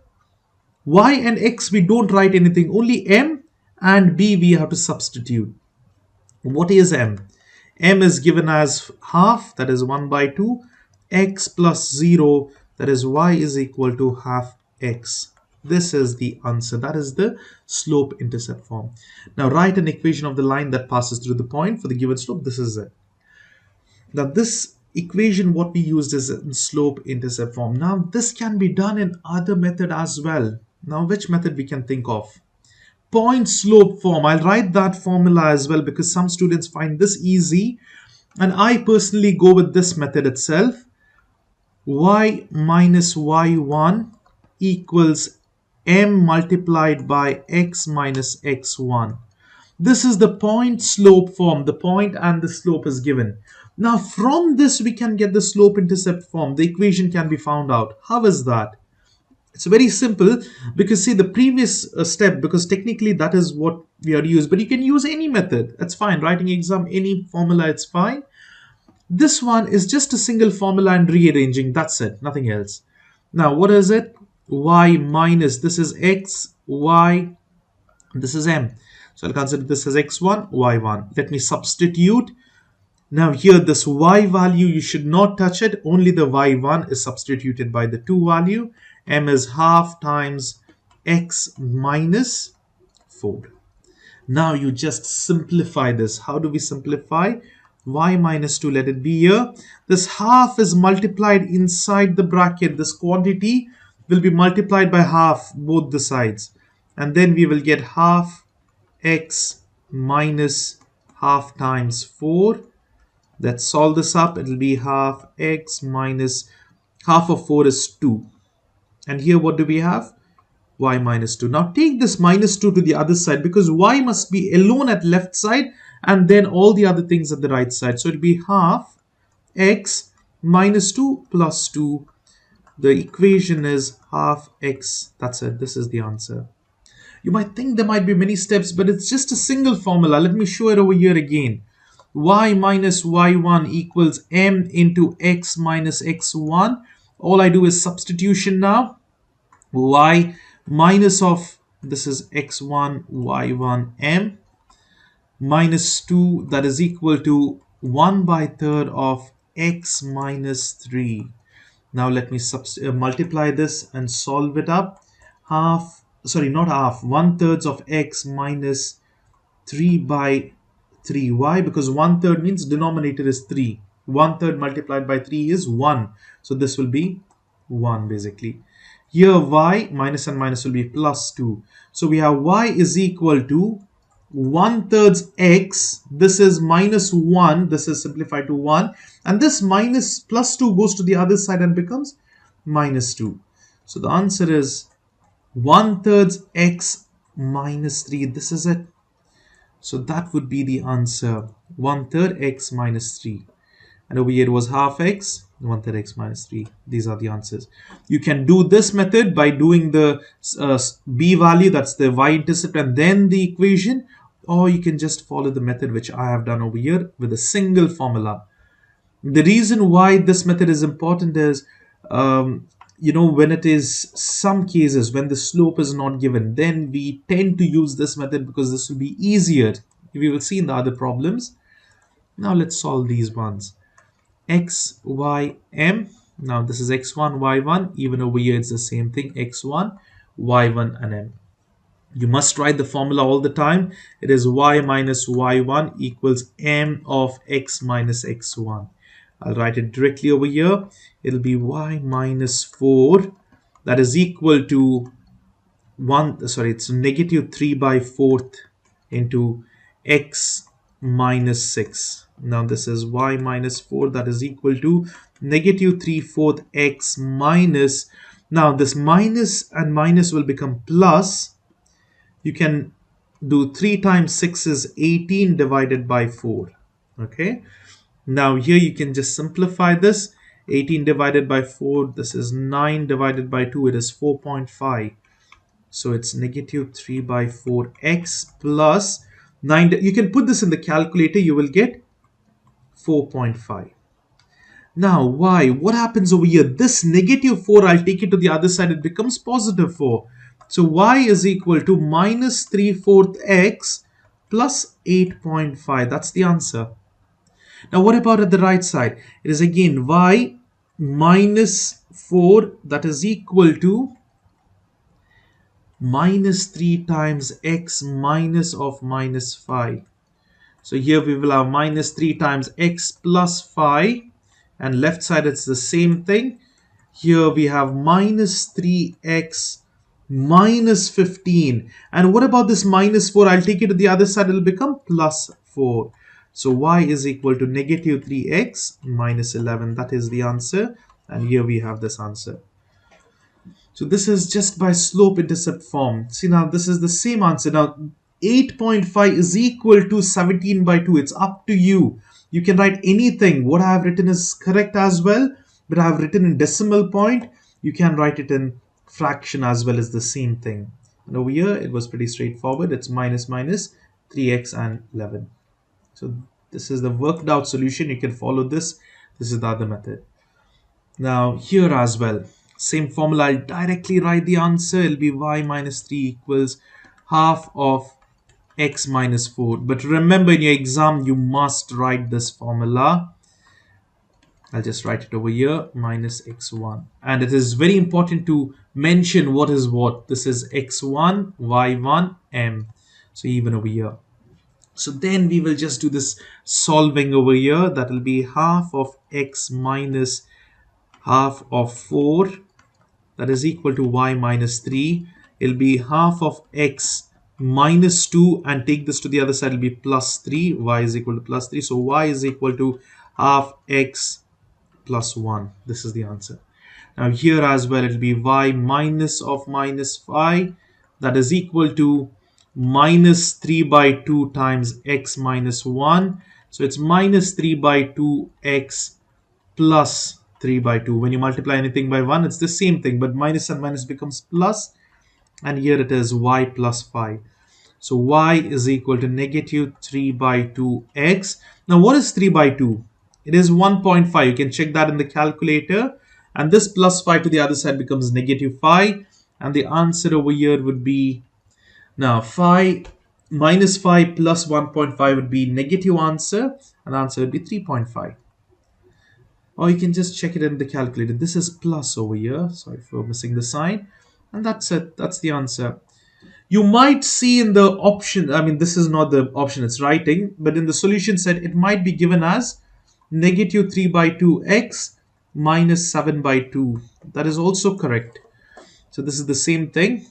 y and x we don't write anything, only m and b we have to substitute. What is m? M is given as half, that is 1 by 2, x plus 0, that is y is equal to half x. This is the answer. That is the slope-intercept form. Now write an equation of the line that passes through the point for the given slope. This is it. Now this equation what we used is in slope-intercept form. Now this can be done in other method as well. Now which method we can think of? Point slope form. I'll write that formula as well because some students find this easy, and I personally go with this method itself. Y minus y1 equals m multiplied by x minus x1. This is the point slope form. The point and the slope is given. Now from this we can get the slope intercept form. The equation can be found out. How is that? It's very simple, because see the previous step, because technically that is what we are used, but you can use any method. That's fine. Writing exam, any formula, it's fine. This one is just a single formula and rearranging. That's it. Nothing else. Now what is it? Y minus, this is x, y, this is m. So I'll consider this as x1, y1. Let me substitute. Now here this y value, you should not touch it. Only the y1 is substituted by the 2 value. M is half times x minus 4. Now you just simplify this. How do we simplify? Y minus 2, let it be here. This half is multiplied inside the bracket. This quantity will be multiplied by half both the sides. And then we will get half x minus half times 4. Let's solve this up. It will be half x minus half of 4 is 2. And here what do we have? Y minus 2. Now take this minus 2 to the other side, because y must be alone at left side and then all the other things at the right side. So it will be half x minus 2 plus 2. The equation is half x. That's it. This is the answer. You might think there might be many steps, but it's just a single formula. Let me show it over here again. Y minus y1 equals m into x minus x1. All I do is substitution now. Y minus of, this is x1, y1, m, minus 2, that is equal to 1 by third of x minus 3. Now let me multiply this and solve it up. Half, sorry, not half, 1/3 of x minus 3 by 3. Why? Because 1/3 means denominator is 3. 1/3 multiplied by 3 is 1. So this will be 1 basically. Here y minus and minus will be plus 2. So we have y is equal to 1/3 x. This is minus 1. This is simplified to 1. And this minus plus 2 goes to the other side and becomes minus 2. So the answer is 1/3 x minus 3. This is it. So that would be the answer. 1/3 x minus 3. And over here it was half x, 1/3 x minus 3. These are the answers. You can do this method by doing the b value, that's the y-intercept, and then the equation. Or you can just follow the method which I have done over here with a single formula. The reason why this method is important is, when it is some cases when the slope is not given, then we tend to use this method because this will be easier. We will see in the other problems. Now let's solve these ones. X, y, m. Now this is x1, y1. Even over here it's the same thing. x1, y1 and m. You must write the formula all the time. It is y minus y1 equals m of x minus x1. I'll write it directly over here. It'll be y minus 4. That is equal to it's negative 3 by 4th into x minus 6. Now this is y minus 4. That is equal to negative 3/4 x minus. Now this minus and minus will become plus. You can do 3 times 6 is 18 divided by 4. Okay. Now here you can just simplify this. 18 divided by 4, this is 9 divided by 2, it is 4.5. So it's negative 3 by 4x plus 9. You can put this in the calculator, you will get 4.5. Now y, what happens over here? This negative 4, I'll take it to the other side, it becomes positive 4. So y is equal to minus 3/4 x plus 8.5. That's the answer. Now what about at the right side? It is again y minus 4, that is equal to minus 3 times x minus of minus 5. So here we will have minus 3 times x plus 5, and left side it's the same thing. Here we have minus 3x minus 15. And what about this minus 4? I'll take it to the other side, it will become plus 4. So y is equal to negative 3x minus 11. That is the answer. And here we have this answer. So this is just by slope intercept form. See, now this is the same answer. Now 8.5 is equal to 17 by 2. It's up to you. You can write anything. What I have written is correct as well. But I have written in decimal point. You can write it in fraction as well as the same thing. And over here it was pretty straightforward. It's minus 3x and 11. So this is the worked out solution. You can follow this. This is the other method. Now here as well, same formula. I'll directly write the answer. It'll be y minus 3 equals half of x minus 4. But remember, in your exam you must write this formula. I'll just write it over here, minus x1. And it is very important to mention what is what. This is x1, y1, m. So even over here. So then we will just do this solving over here. That will be half of x minus half of 4. That is equal to y minus 3. It will be half of x minus 2. And take this to the other side, it will be plus 3. Y is equal to plus 3. So y is equal to half x plus 1. This is the answer. Now here as well, it will be y minus of minus 5. That is equal to minus 3 by 2 times x minus 1. So it's minus 3 by 2 x plus 3 by 2. When you multiply anything by 1, it's the same thing, but minus and minus becomes plus, and here it is y plus 5. So y is equal to negative 3 by 2x. Now what is 3 by 2? It is 1.5. You can check that in the calculator. And this plus 5 to the other side becomes negative 5. And the answer over here would be, now 5 minus 5 plus 1.5 would be negative answer. And the answer would be 3.5. Or you can just check it in the calculator. This is plus over here. Sorry for missing the sign. And that's it. That's the answer. You might see in the option, I mean, this is not the option it's writing, but in the solution set, it might be given as negative 3 by 2x minus 7 by 2. That is also correct. So this is the same thing.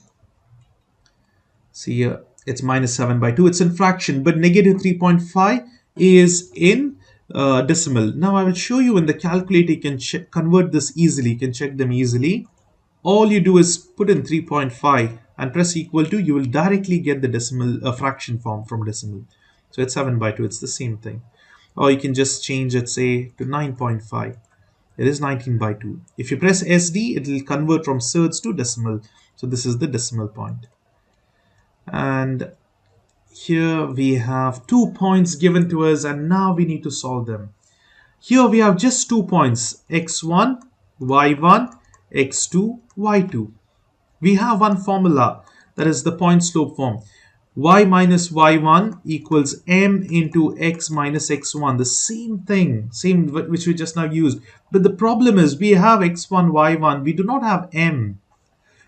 See here, it's minus 7 by 2. It's in fraction, but negative 3.5 is in decimal. Now I will show you in the calculator, you can convert this easily. You can check them easily. All you do is put in 3.5 and press equal to, you will directly get the decimal fraction form from decimal. So it's 7 by 2, it's the same thing. Or you can just change it, say, to 9.5. It is 19 by 2. If you press SD, it will convert from thirds to decimal. So this is the decimal point. And here we have 2 points given to us, and now we need to solve them. Here we have just 2 points, x1, y1, x2, y2. We have one formula, that is the point slope form. Y minus y1 equals m into x minus x1. The same thing, same which we just now used. But the problem is we have x1, y1. We do not have m.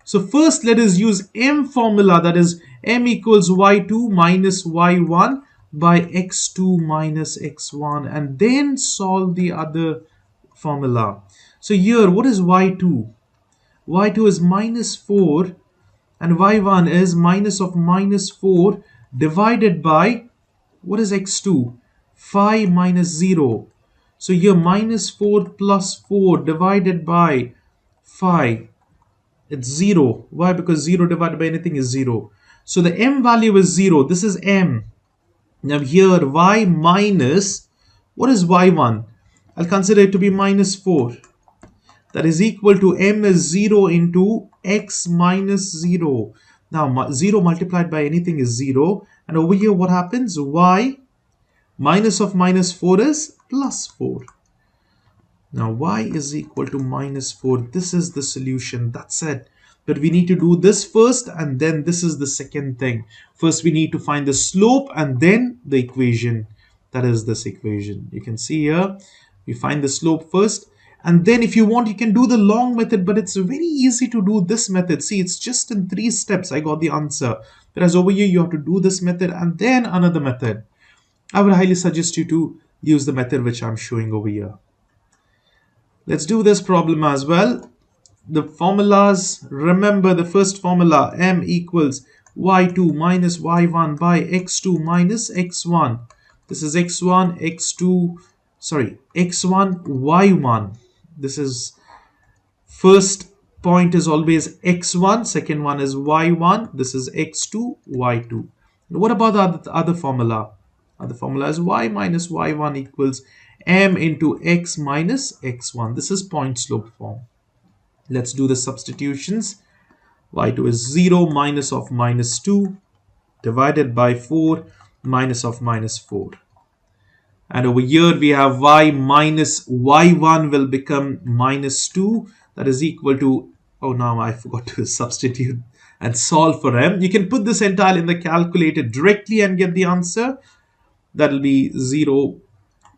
So first let us use m formula, that is m equals y2 minus y1 by x2 minus x1, and then solve the other formula. So here, what is y2? y2 is minus 4 and y1 is minus of minus 4 divided by, what is x2? 5 minus 0. So here minus 4 plus 4 divided by 5. It's 0. Why? Because 0 divided by anything is 0. So the m value is 0. This is m. Now here y minus, what is y1? I'll consider it to be minus 4. That is equal to m is 0 into x minus 0. Now 0 multiplied by anything is 0. And over here what happens? Y minus of minus 4 is plus 4. Now y is equal to minus 4. This is the solution. That's it. But we need to do this first, and then this is the second thing. First we need to find the slope and then the equation. That is this equation. You can see here, we find the slope first. And then if you want, you can do the long method, but it's very easy to do this method. See, it's just in 3 steps I got the answer. Whereas over here, you have to do this method and then another method. I would highly suggest you to use the method which I'm showing over here. Let's do this problem as well. The formulas, remember the first formula, m equals y2 minus y1 by x2 minus x1. This is x1, x2, sorry, x1, y1. This is first point is always x1, second one is y1, this is x2, y2. What about the other formula? The formula is y minus y1 equals m into x minus x1. This is point slope form. Let's do the substitutions. y2 is 0 minus of minus 2 divided by 4 minus of minus 4. And over here we have y minus y1 will become minus 2. That is equal to, oh now I forgot to substitute and solve for m. You can put this entire in the calculator directly and get the answer. That will be 0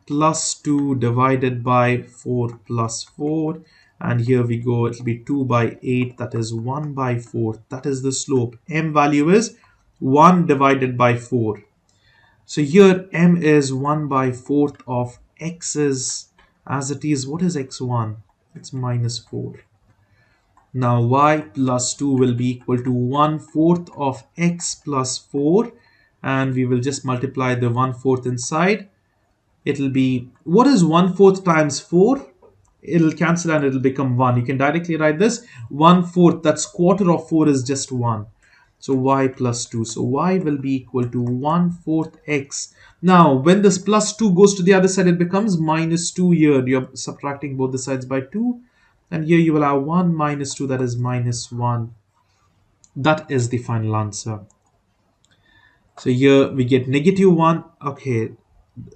plus 2 divided by 4 plus 4. And here we go, it will be 2 by 8, that is 1 by 4. That is the slope. M value is 1 divided by 4. So here m is 1 by 4th of x is, as it is, what is x1? It's minus 4. Now y plus 2 will be equal to 1/4 of x plus 4. And we will just multiply the 1/4 inside. It will be, what is 1/4 times 4? It'll cancel and it'll become 1. You can directly write this 1/4, that's quarter of 4 is just 1. So y plus 2. So y will be equal to 1/4 x. Now, when this plus 2 goes to the other side, it becomes minus 2 here. You're subtracting both the sides by 2. And here you will have 1 minus 2, that is minus 1. That is the final answer. So here we get negative 1. Okay,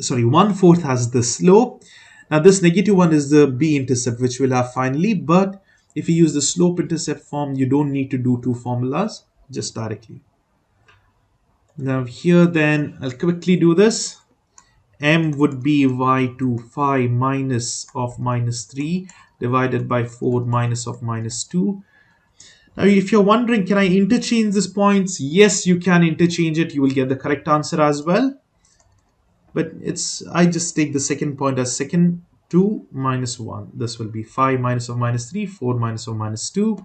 sorry, 1/4 has the slope. Now this negative 1 is the b-intercept, which we'll have finally. But if you use the slope-intercept form, you don't need to do two formulas, just directly. Now here then, I'll quickly do this. M would be y to 5 minus of minus 3 divided by 4 minus of minus 2. Now if you're wondering, can I interchange these points? Yes, you can interchange it. You will get the correct answer as well. But I just take the second point as second 2 minus 1. This will be 5 minus of minus 3, 4 minus of minus 2.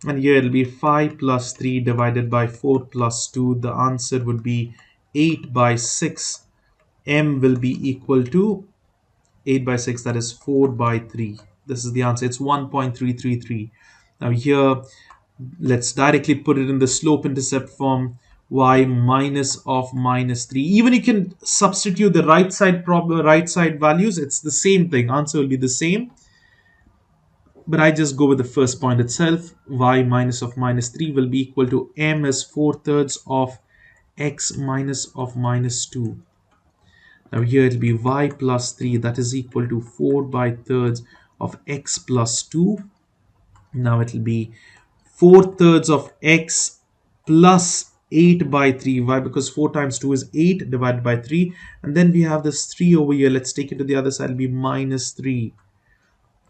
And here it will be 5 plus 3 divided by 4 plus 2. The answer would be 8 by 6. M will be equal to 8 by 6, that is 4 by 3. This is the answer. It's 1.333. Now here, let's directly put it in the slope-intercept form. Y minus of minus 3. Even you can substitute the right side values. It's the same thing. Answer will be the same. But I just go with the first point itself. Y minus of minus 3 will be equal to M as 4/3 of x minus of minus 2. Now here it will be y plus 3, that is equal to 4 by thirds of x plus 2. Now it will be 4/3 of x plus 8 by 3. Why? Because 4 times 2 is 8 divided by 3. And then we have this 3 over here. Let's take it to the other side. It will be minus 3.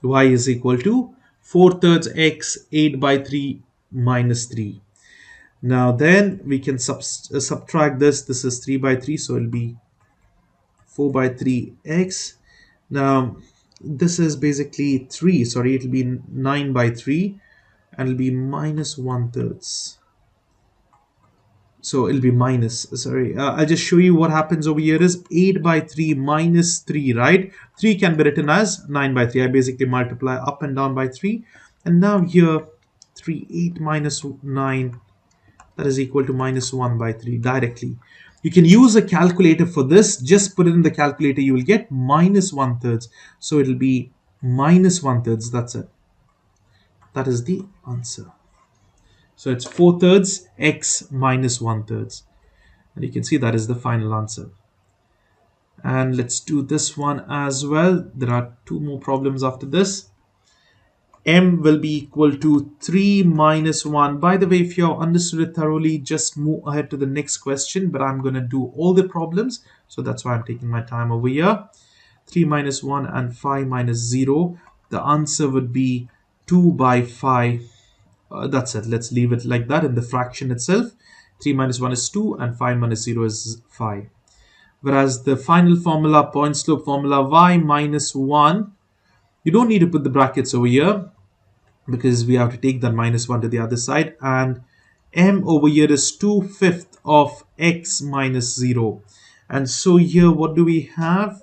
Y is equal to 4/3 x 8 by 3 minus 3. Now then we can subtract this. This is 3 by 3. So it will be 4 by 3x. Now this is basically 3. Sorry, it will be 9 by 3. And it will be minus 1/3. So it'll be minus, sorry, I'll just show you what happens over here is 8 by 3 minus 3, right? 3 can be written as 9 by 3. I basically multiply up and down by 3. And now here, 8 minus 9, that is equal to minus 1 by 3 directly. You can use a calculator for this. Just put it in the calculator. You will get minus 1/3. So it'll be minus 1/3. That's it. That is the answer. So it's 4/3 x minus 1/3. And you can see that is the final answer. And let's do this one as well. There are two more problems after this. M will be equal to 3 minus 1. By the way, if you have understood it thoroughly, just move ahead to the next question. But I'm going to do all the problems. So that's why I'm taking my time over here. 3 minus 1 and 5 minus 0. The answer would be 2 by 5. That's it. Let's leave it like that in the fraction itself. 3 minus 1 is 2 and 5 minus 0 is 5. Whereas the final formula, point slope formula, y minus 1, you don't need to put the brackets over here because we have to take that minus 1 to the other side. And m over here is 2/5 of x minus 0. And so here what do we have?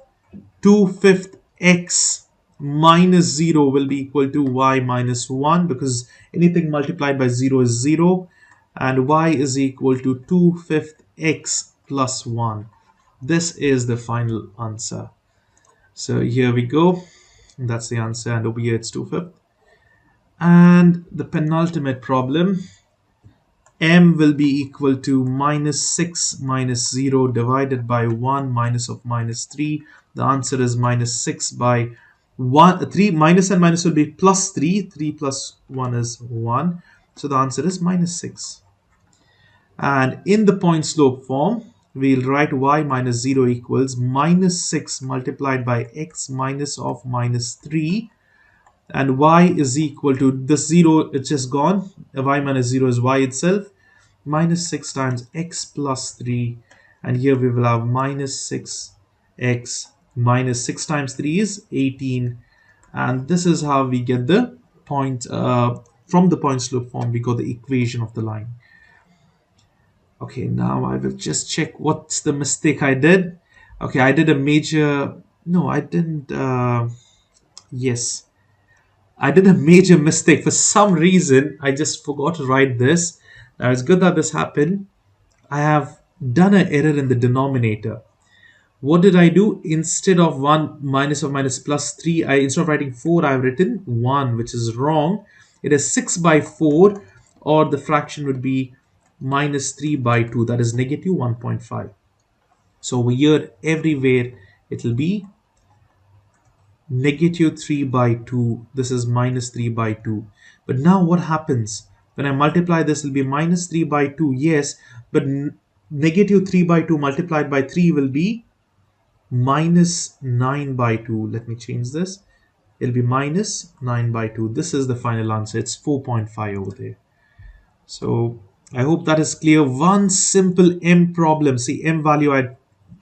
2/5 x minus 0 will be equal to y minus 1 because anything multiplied by 0 is 0, and y is equal to 2/5 x plus 1. This is the final answer. So here we go. That's the answer, and over here it's 2/5. And the penultimate problem, m will be equal to minus 6 minus 0 divided by 1 minus of minus 3. The answer is minus 6 by 1. 3 minus and minus will be plus 3. 3 plus 1 is 1. So the answer is minus 6. And in the point slope form, we'll write y minus 0 equals minus 6 multiplied by x minus of minus 3. And y is equal to this 0, it's just gone. Y minus 0 is y itself. Minus 6 times x plus 3. And here we will have minus 6x minus 6 times 3 is 18. And this is how we get the point, from the point slope form, we got the equation of the line. Okay, now I will just check what's the mistake I did. Okay, I did a major, no, I didn't, yes. I did a major mistake. For some reason, I just forgot to write this. Now, it's good that this happened. I have done an error in the denominator. What did I do? Instead of 1 minus of minus plus 3, instead of writing 4, I've written 1, which is wrong. It is 6 by 4, or the fraction would be minus 3 by 2, that is negative 1.5. So over here, everywhere, it will be negative 3 by 2. This is minus 3 by 2. But now what happens? When I multiply this, it will be minus 3 by 2, yes, but negative 3 by 2 multiplied by 3 will be minus 9 by 2. Let me change this. It'll be minus 9 by 2. This is the final answer. It's 4.5 over there. So I hope that is clear. One simple m problem. See, m value, I'd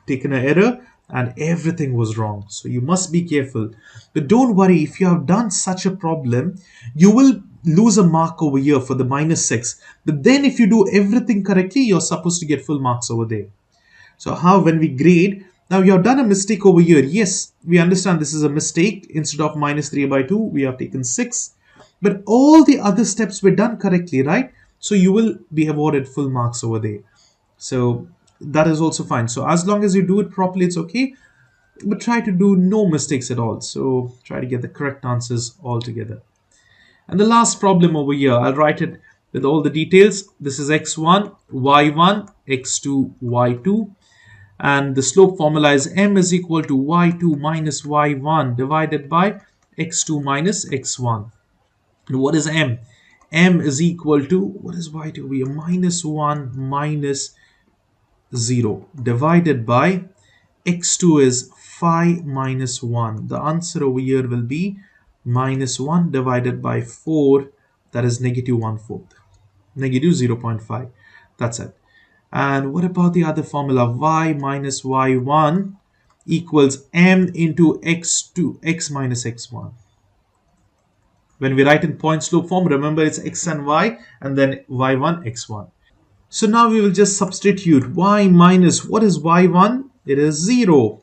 taken an error and everything was wrong. So you must be careful. But don't worry, if you have done such a problem, you will lose a mark over here for the minus 6. But then if you do everything correctly, you're supposed to get full marks over there. So how when we grade, now you have done a mistake over here. Yes, we understand this is a mistake. Instead of minus 3 by 2, we have taken 6. But all the other steps were done correctly, right? So you will be awarded full marks over there. So that is also fine. So as long as you do it properly, it's okay. But try to do no mistakes at all. So try to get the correct answers all together. And the last problem over here, I'll write it with all the details. This is x1, y1, x2, y2. And the slope formula is m is equal to y2 minus y1 divided by x2 minus x1. And what is m? M is equal to, what is y2? We are minus 1 minus 0 divided by x2 is 5 minus 1. The answer over here will be minus 1 divided by 4, that is negative 1/4, negative 0.5. That's it. And what about the other formula? Y minus y1 equals m into x2, x minus x1. When we write in point slope form, remember it's x and y, and then y1, x1. So now we will just substitute y minus, what is y1? It is 0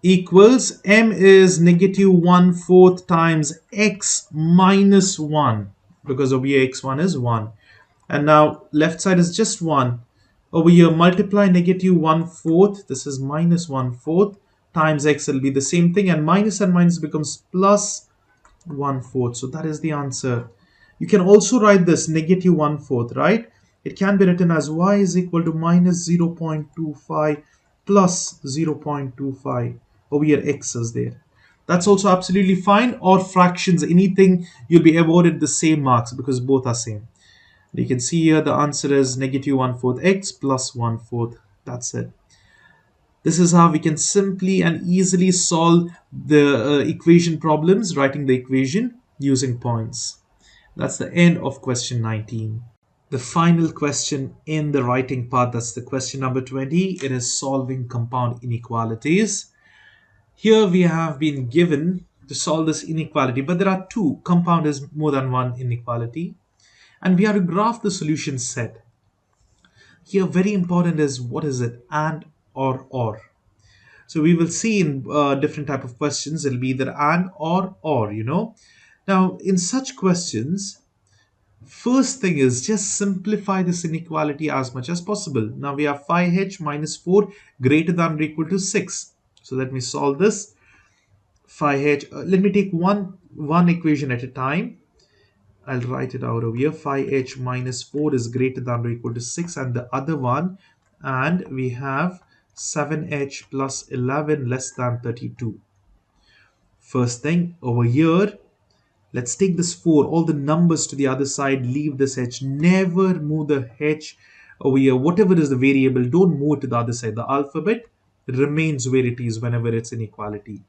equals m is negative 1/4 times x minus 1, because over here x1 is 1. And now left side is just 1. Over here, multiply negative 1/4. This is minus 1/4 times x will be the same thing. And minus becomes plus 1/4. So that is the answer. You can also write this negative 1/4, right? It can be written as y is equal to minus 0.25 plus 0.25. Over here, x is there. That's also absolutely fine. Or fractions, anything, you'll be awarded the same marks because both are same. You can see here the answer is negative 1/4 x plus 1/4. That's it. This is how we can simply and easily solve the equation problems, writing the equation using points. That's the end of question 19. The final question in the writing part, that's the question number 20. It is solving compound inequalities. Here we have been given to solve this inequality, but there are two. Compound is more than one inequality. And we have to graph the solution set. Here very important is, what is it? And or. So we will see in different type of questions, it'll be either and or, you know. Now in such questions, first thing is just simplify this inequality as much as possible. Now we have 5h minus 4 greater than or equal to 6. So let me solve this. 5h, let me take one equation at a time. I'll write it out over here. 5h minus 4 is greater than or equal to 6, and the other one, and we have 7h plus 11 less than 32. First thing over here, let's take this 4, all the numbers to the other side, leave this h, never move the h over here. Whatever is the variable, don't move it to the other side. The alphabet remains where it is whenever it's inequality.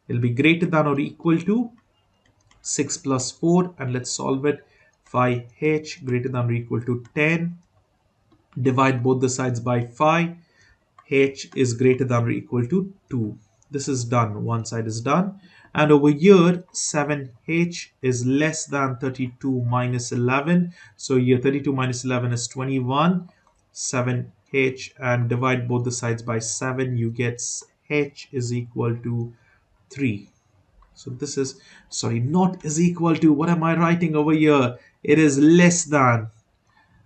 It'll be greater than or equal to 6 plus 4, and let's solve it. 5h greater than or equal to 10. Divide both the sides by 5. H is greater than or equal to 2. This is done. One side is done. And over here, 7h is less than 32 minus 11. So here 32 minus 11 is 21. 7h, and divide both the sides by 7. You get h is equal to 3. So this is, sorry, not is equal to, what am I writing over here? It is less than.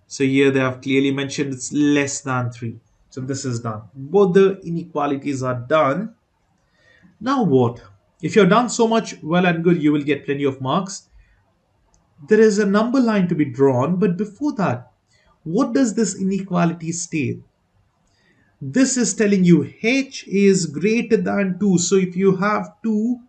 So here they have clearly mentioned it's less than 3. So this is done. Both the inequalities are done. Now what? If you're done so much, well and good, you will get plenty of marks. There is a number line to be drawn, but before that, what does this inequality state? This is telling you h is greater than 2. So if you have 2,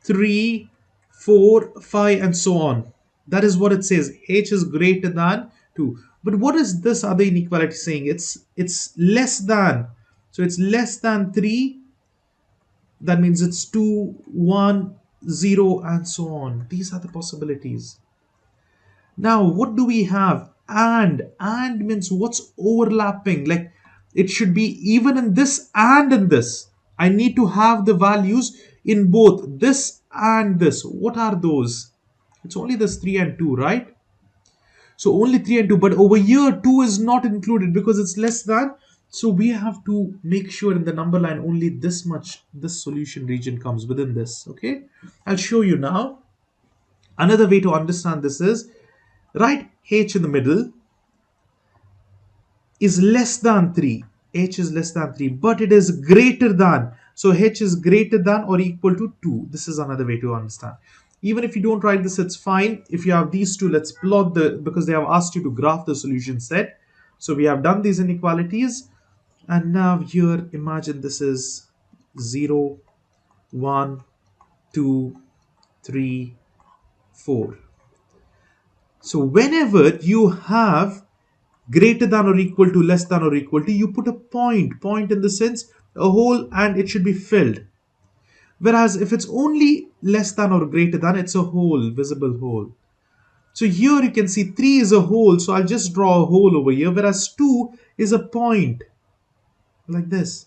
3, 4, 5, and so on, that is what it says. H is greater than 2. But what is this other inequality saying? It's less than. So it's less than 3. That means it's 2, 1, 0, and so on. These are the possibilities. Now, what do we have? And means what's overlapping? Like it should be even in this and in this. I need to have the values in both this and this. What are those? It's only this 3 and 2, right? So only 3 and 2, but over here 2 is not included because it's less than. So we have to make sure in the number line only this much, this solution region comes within this. Okay, I'll show you now. Another way to understand this is write h in the middle is less than 3. H is less than 3, but it is greater than. So h is greater than or equal to 2. This is another way to understand. Even if you don't write this, it's fine. If you have these two, let's plot because they have asked you to graph the solution set. So we have done these inequalities. And now here, imagine this is 0, 1, 2, 3, 4. So whenever you have greater than or equal to, less than or equal to, you put a point in the sense a hole, and it should be filled. Whereas if it's only less than or greater than, it's a hole, visible hole. So here you can see 3 is a hole, so I'll just draw a hole over here, whereas 2 is a point like this.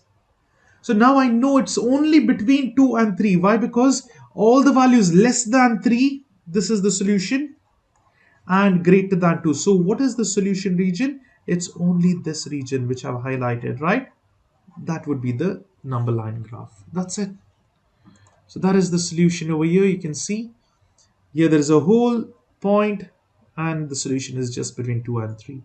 So now I know it's only between 2 and 3. Why? Because all the values less than 3, this is the solution, and greater than 2. So what is the solution region? It's only this region which I've highlighted, right? That would be the number line graph. That's it. So that is the solution over here. You can see here there is a whole point, and the solution is just between 2 and 3.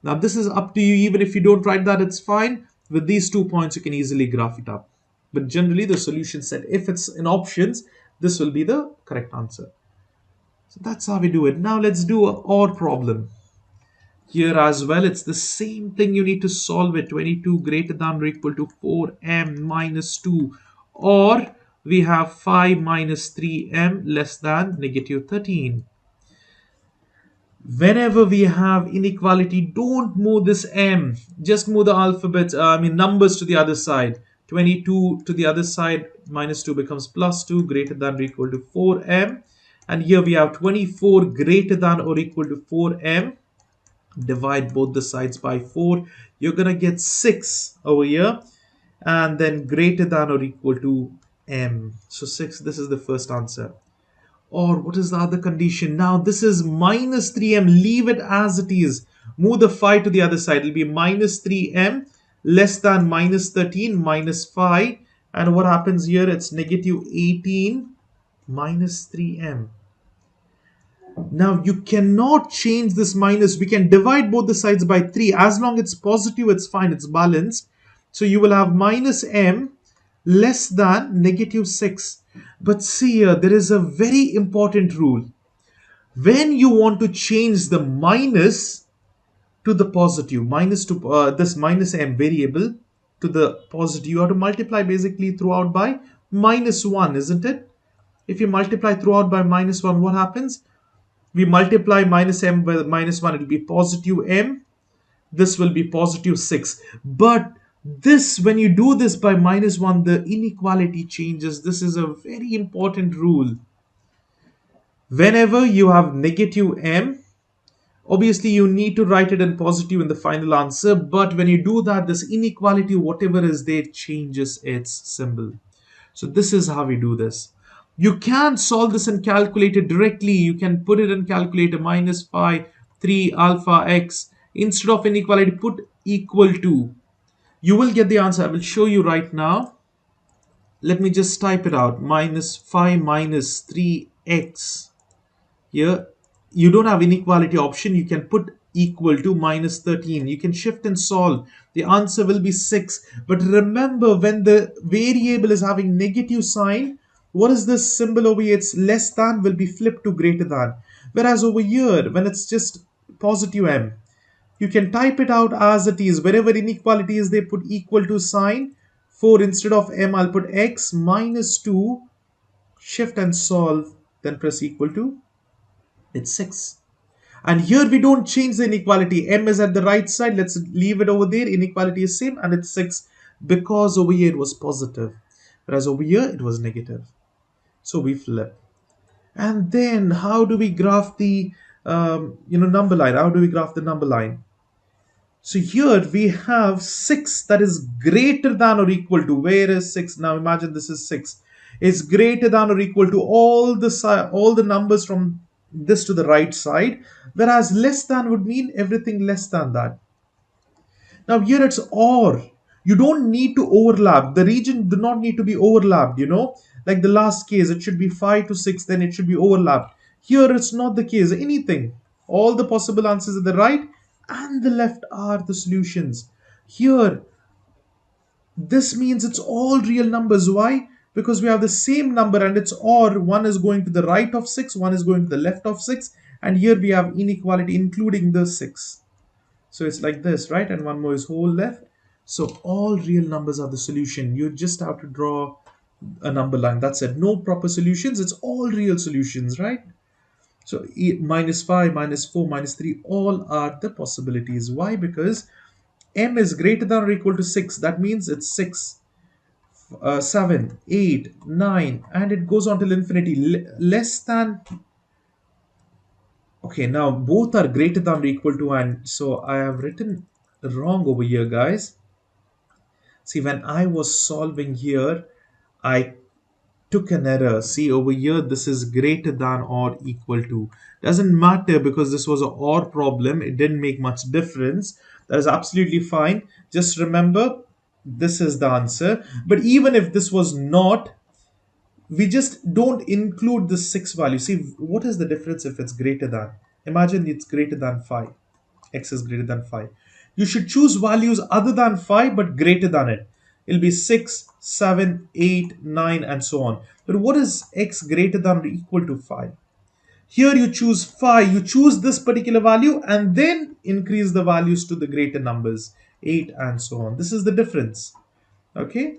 Now this is up to you. Even if you don't write that, it's fine. With these 2 points, you can easily graph it up. But generally the solution set, if it's in options, this will be the correct answer. So that's how we do it. Now let's do an OR problem. Here as well, it's the same thing. You need to solve it. 22 greater than or equal to 4m minus 2. Or we have 5 minus 3m less than negative 13. Whenever we have inequality, don't move this m. Just move the alphabet, numbers to the other side. 22 to the other side, minus 2 becomes plus 2, greater than or equal to 4m. And here we have 24 greater than or equal to 4m. Divide both the sides by 4. You're going to get 6 over here. And then greater than or equal to m. So 6, this is the first answer. Or what is the other condition? Now this is minus 3m. Leave it as it is. Move the 5 to the other side. It will be minus 3m less than minus 13 minus 5. And what happens here? It's negative 18 minus 3m. Now you cannot change this minus. We can divide both the sides by 3. As long as it's positive, it's fine. It's balanced. So you will have minus m less than negative 6. But see here, there is a very important rule. When you want to change the minus to the positive, minus to this minus m variable to the positive, you have to multiply basically throughout by minus 1, isn't it? If you multiply throughout by minus 1, what happens? We multiply minus m by minus 1, it will be positive m. This will be positive 6. But this, when you do this by minus 1, the inequality changes. This is a very important rule. Whenever you have negative m, obviously you need to write it in positive in the final answer. But when you do that, this inequality, whatever is there, changes its symbol. So this is how we do this. You can solve this in calculator directly. You can put it in calculator, minus 5, 3 alpha x. Instead of inequality, put equal to. You will get the answer. I will show you right now. Let me just type it out. Minus 5 minus 3x. Here, you don't have inequality option. You can put equal to minus 13. You can shift and solve. The answer will be 6. But remember, when the variable is having negative sign, what is this symbol over here? It's less than will be flipped to greater than. Whereas over here, when it's just positive m, you can type it out as it is. Wherever inequality is, they put equal to sign. 4 instead of m, I'll put x minus 2, shift and solve, then press equal to, it's 6. And here we don't change the inequality. M is at the right side. Let's leave it over there. Inequality is same and it's 6 because over here it was positive. Whereas over here it was negative. So we flip. And then how do we graph the number line? How do we graph the number line? So here we have 6 that is greater than or equal to. Where is 6? Now imagine this is 6. It's greater than or equal to all the numbers from this to the right side, whereas less than would mean everything less than that. Now here it's or. You don't need to overlap. The region do not need to be overlapped, Like the last case, it should be 5 to 6, then it should be overlapped. Here it's not the case. Anything. All the possible answers at the right and the left are the solutions. Here, this means it's all real numbers. Why? Because we have the same number and it's or. One is going to the right of 6, one is going to the left of 6. And here we have inequality including the 6. So it's like this, right? And one more is whole left. So all real numbers are the solution. You just have to draw a number line. That's it. No proper solutions. It's all real solutions, right? So minus 5, minus 4, minus 3, all are the possibilities. Why? Because m is greater than or equal to 6. That means it's 6, 7, 8, 9, and it goes on till infinity. Less than. Okay, now both are greater than or equal to, and so I have written wrong over here, guys. See, when I was solving here, I took an error. See over here, this is greater than or equal to. Doesn't matter because this was an or problem. It didn't make much difference. That is absolutely fine. Just remember, this is the answer. But even if this was not, we just don't include the 6 value. See, what is the difference if it's greater than? Imagine it's greater than 5. X is greater than 5. You should choose values other than 5 but greater than it. It'll be 6, 7, 8, 9 and so on. But what is x greater than or equal to 5? Here you choose 5. You choose this particular value and then increase the values to the greater numbers. 8 and so on. This is the difference. Okay.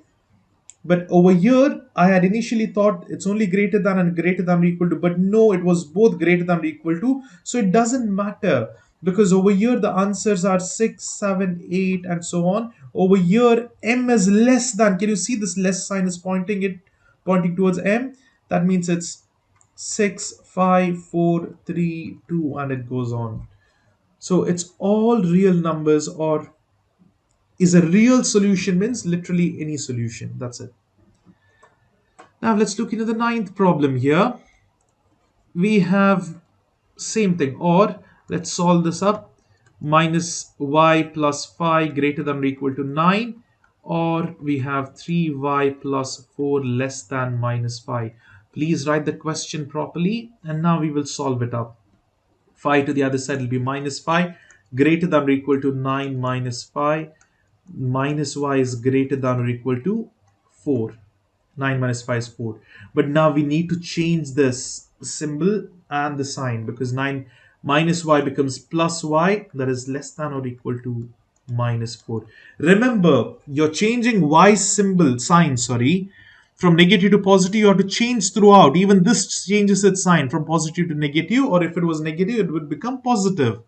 But over here, I had initially thought it's only greater than and greater than or equal to, but no, it was both greater than or equal to. So it doesn't matter because over here, the answers are 6, 7, 8, and so on. Over here, m is less than. Can you see this less sign is pointing towards m? That means it's 6, 5, 4, 3, 2, and it goes on. So it's all real numbers, or is a real solution means literally any solution. That's it. Now let's look into the ninth problem here. We have same thing, or let's solve this up. Minus y plus 5 greater than or equal to 9, or we have 3y plus 4 less than minus 5. Please write the question properly and now we will solve it up. 5 to the other side will be minus 5 greater than or equal to 9 minus 5. Minus y is greater than or equal to 4. 9 minus 5 is 4. But now we need to change this symbol and the sign because 9 minus y becomes plus y, that is less than or equal to minus 4. Remember, you're changing y symbol, sign, from negative to positive. You have to change throughout. Even this changes its sign from positive to negative, or if it was negative, it would become positive.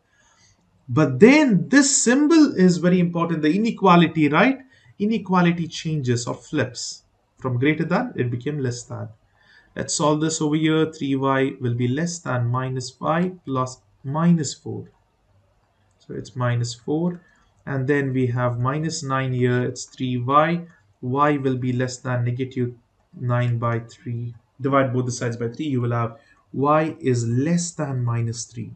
But then this symbol is very important, the inequality, right? Inequality changes or flips. From greater than, it became less than. Let's solve this over here. 3y will be less than minus 5 plus minus 4. So it's minus 4. And then we have minus 9 here. It's 3y. Y will be less than negative 9 by 3. Divide both the sides by 3. You will have y is less than minus 3.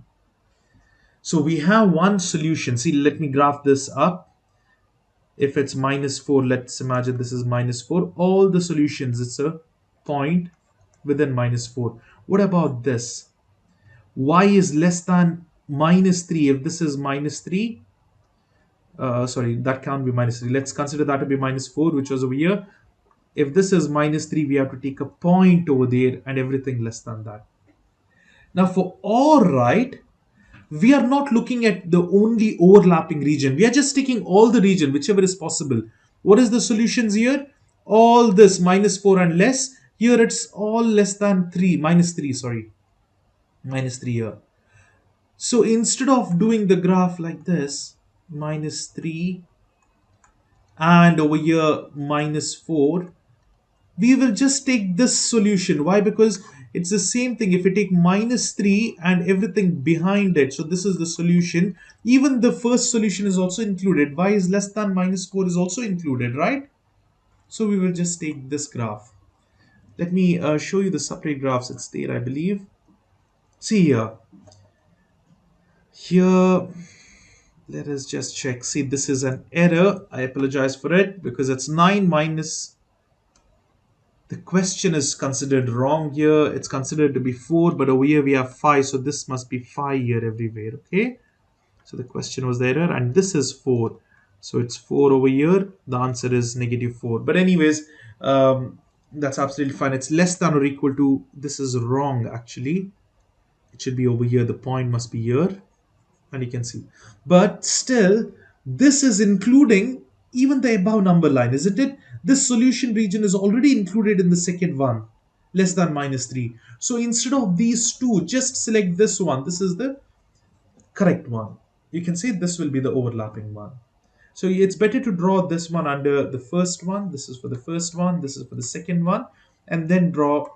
So we have one solution. See, let me graph this up. If it's minus 4, let's imagine this is minus 4. All the solutions, it's a point within minus 4. What about this? Y is less than minus 3, if this is minus 3, sorry, that can't be minus 3. Let's consider that to be minus 4, which was over here. If this is minus 3, we have to take a point over there and everything less than that. Now for OR, right, we are not looking at the only overlapping region. We are just taking all the region, whichever is possible. What is the solutions here? All this minus 4 and less. Here it's all less than 3, minus 3, sorry. Minus 3 here. So instead of doing the graph like this, minus 3 and over here minus 4, we will just take this solution. Why? Because it's the same thing. If we take minus 3 and everything behind it, so this is the solution. Even the first solution is also included. Y is less than minus 4 is also included, right? So we will just take this graph. Let me show you the separate graphs. It's there, I believe. See here. Here, let us just check. See, this is an error. I apologize for it because it's 9 minus. The question is considered wrong here. It's considered to be 4, but over here we have 5. So this must be 5 here everywhere. Okay. So the question was the error, and this is 4. So it's 4 over here. The answer is negative 4. But anyways, that's absolutely fine. It's less than or equal to. This is wrong actually. It should be over here. The point must be here. And you can see. But still, this is including even the above number line, isn't it? This solution region is already included in the second one, less than minus 3. So instead of these two, just select this one. This is the correct one. You can say this will be the overlapping one. So it's better to draw this one under the first one. This is for the first one. This is for the second one. And then draw.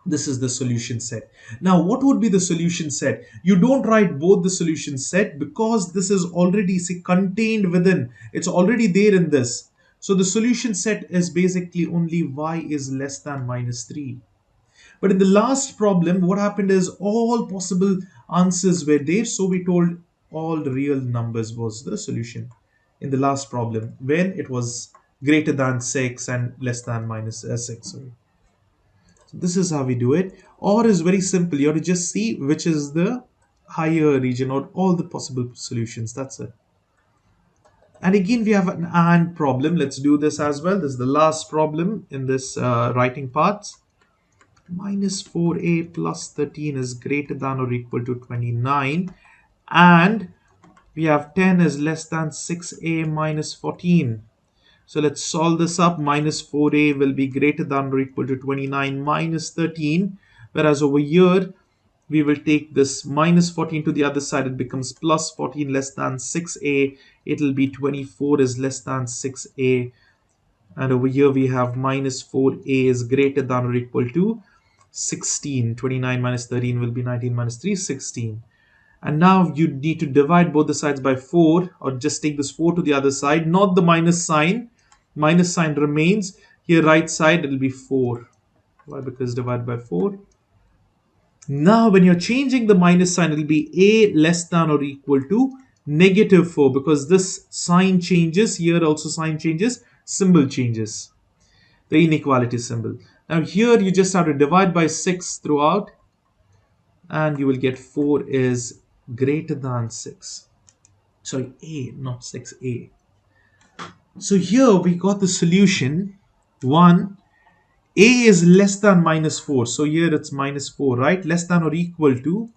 This is the solution set. Now, what would be the solution set? You don't write both the solution set because this is already contained within. It's already there in this. So the solution set is basically only y is less than minus 3. But in the last problem, what happened is all possible answers were there. So we told all the real numbers was the solution in the last problem when it was greater than 6 and less than minus 6. Sorry. This is how we do it. OR is very simple. You have to just see which is the higher region or all the possible solutions. That's it. And again, we have an AND problem. Let's do this as well. This is the last problem in this writing part. Minus 4a plus 13 is greater than or equal to 29. And we have 10 is less than 6a minus 14. So let's solve this up. Minus 4a will be greater than or equal to 29 minus 13. Whereas over here, we will take this minus 14 to the other side. It becomes plus 14 less than 6a. It will be 24 is less than 6a. And over here, we have minus 4a is greater than or equal to 16. 29 minus 13 will be 19 minus 3, 16. And now you need to divide both the sides by 4, or just take this 4 to the other side, not the minus sign. Minus sign remains. Here right side it will be 4. Why? Because divided by 4. Now when you're changing the minus sign, it will be a less than or equal to negative 4, because this sign changes. Here also sign changes, symbol changes. The inequality symbol. Now here you just have to divide by 6 throughout, and you will get 4 is greater than 6. Sorry, a, not 6a. So here we got the solution. 1, a is less than minus 4. So here it's minus 4, right? Less than or equal to.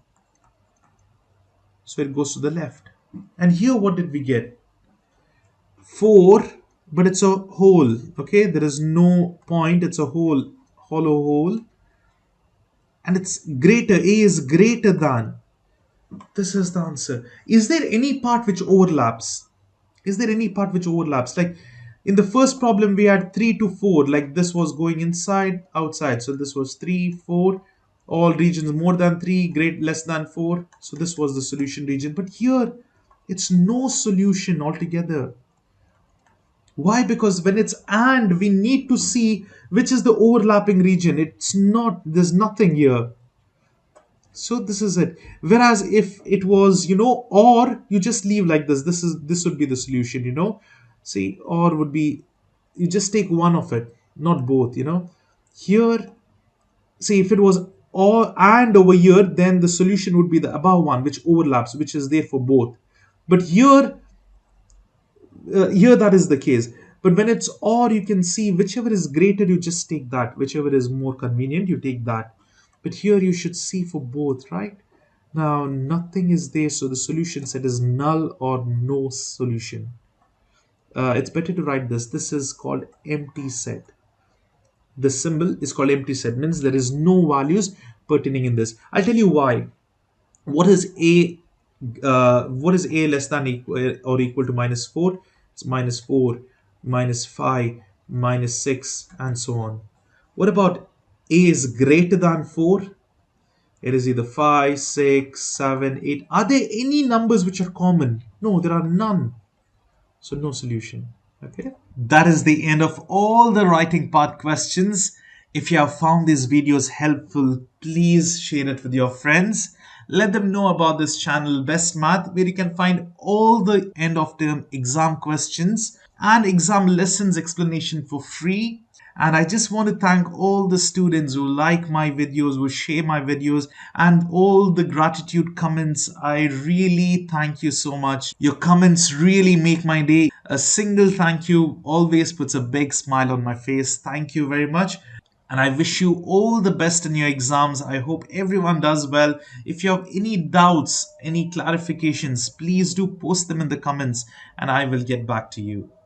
So it goes to the left. And here what did we get? 4, but it's a whole. Okay, there is no point. It's a whole, hollow hole. And it's greater. A is greater than. This is the answer. Is there any part which overlaps? Is there any part which overlaps? Like in the first problem, we had 3 to 4. Like this was going inside, outside. So this was 3, 4. All regions more than 3, less than 4. So this was the solution region. But here, it's no solution altogether. Why? Because when it's AND, we need to see which is the overlapping region. It's not, there's nothing here. So this is it. Whereas if it was, or, you just leave like this. This would be the solution, See, or would be, you just take one of it, not both, Here, see, if it was or and over here, then the solution would be the above one, which overlaps, which is there for both. But here that is the case. But when it's or, you can see whichever is greater, you just take that. Whichever is more convenient, you take that. But here you should see for both, right? Now nothing is there, so the solution set is null or no solution. It's better to write this. This is called empty set. The symbol is called empty set, means there is no values pertaining in this. I'll tell you why. What is a what is a less than equal or equal to -4? It's -4, -5, -6, and so on. What about a is greater than 4? It is either 5, 6, 7, 8. Are there any numbers which are common? No, there are none. So no solution. Okay. That is the end of all the writing part questions. If you have found these videos helpful, please share it with your friends. Let them know about this channel, Best Math, where you can find all the end of term exam questions and exam lessons explanation for free. And I just want to thank all the students who like my videos, who share my videos, and all the gratitude comments. I really thank you so much. Your comments really make my day. A single thank you always puts a big smile on my face. Thank you very much. And I wish you all the best in your exams. I hope everyone does well. If you have any doubts, any clarifications, please do post them in the comments and I will get back to you.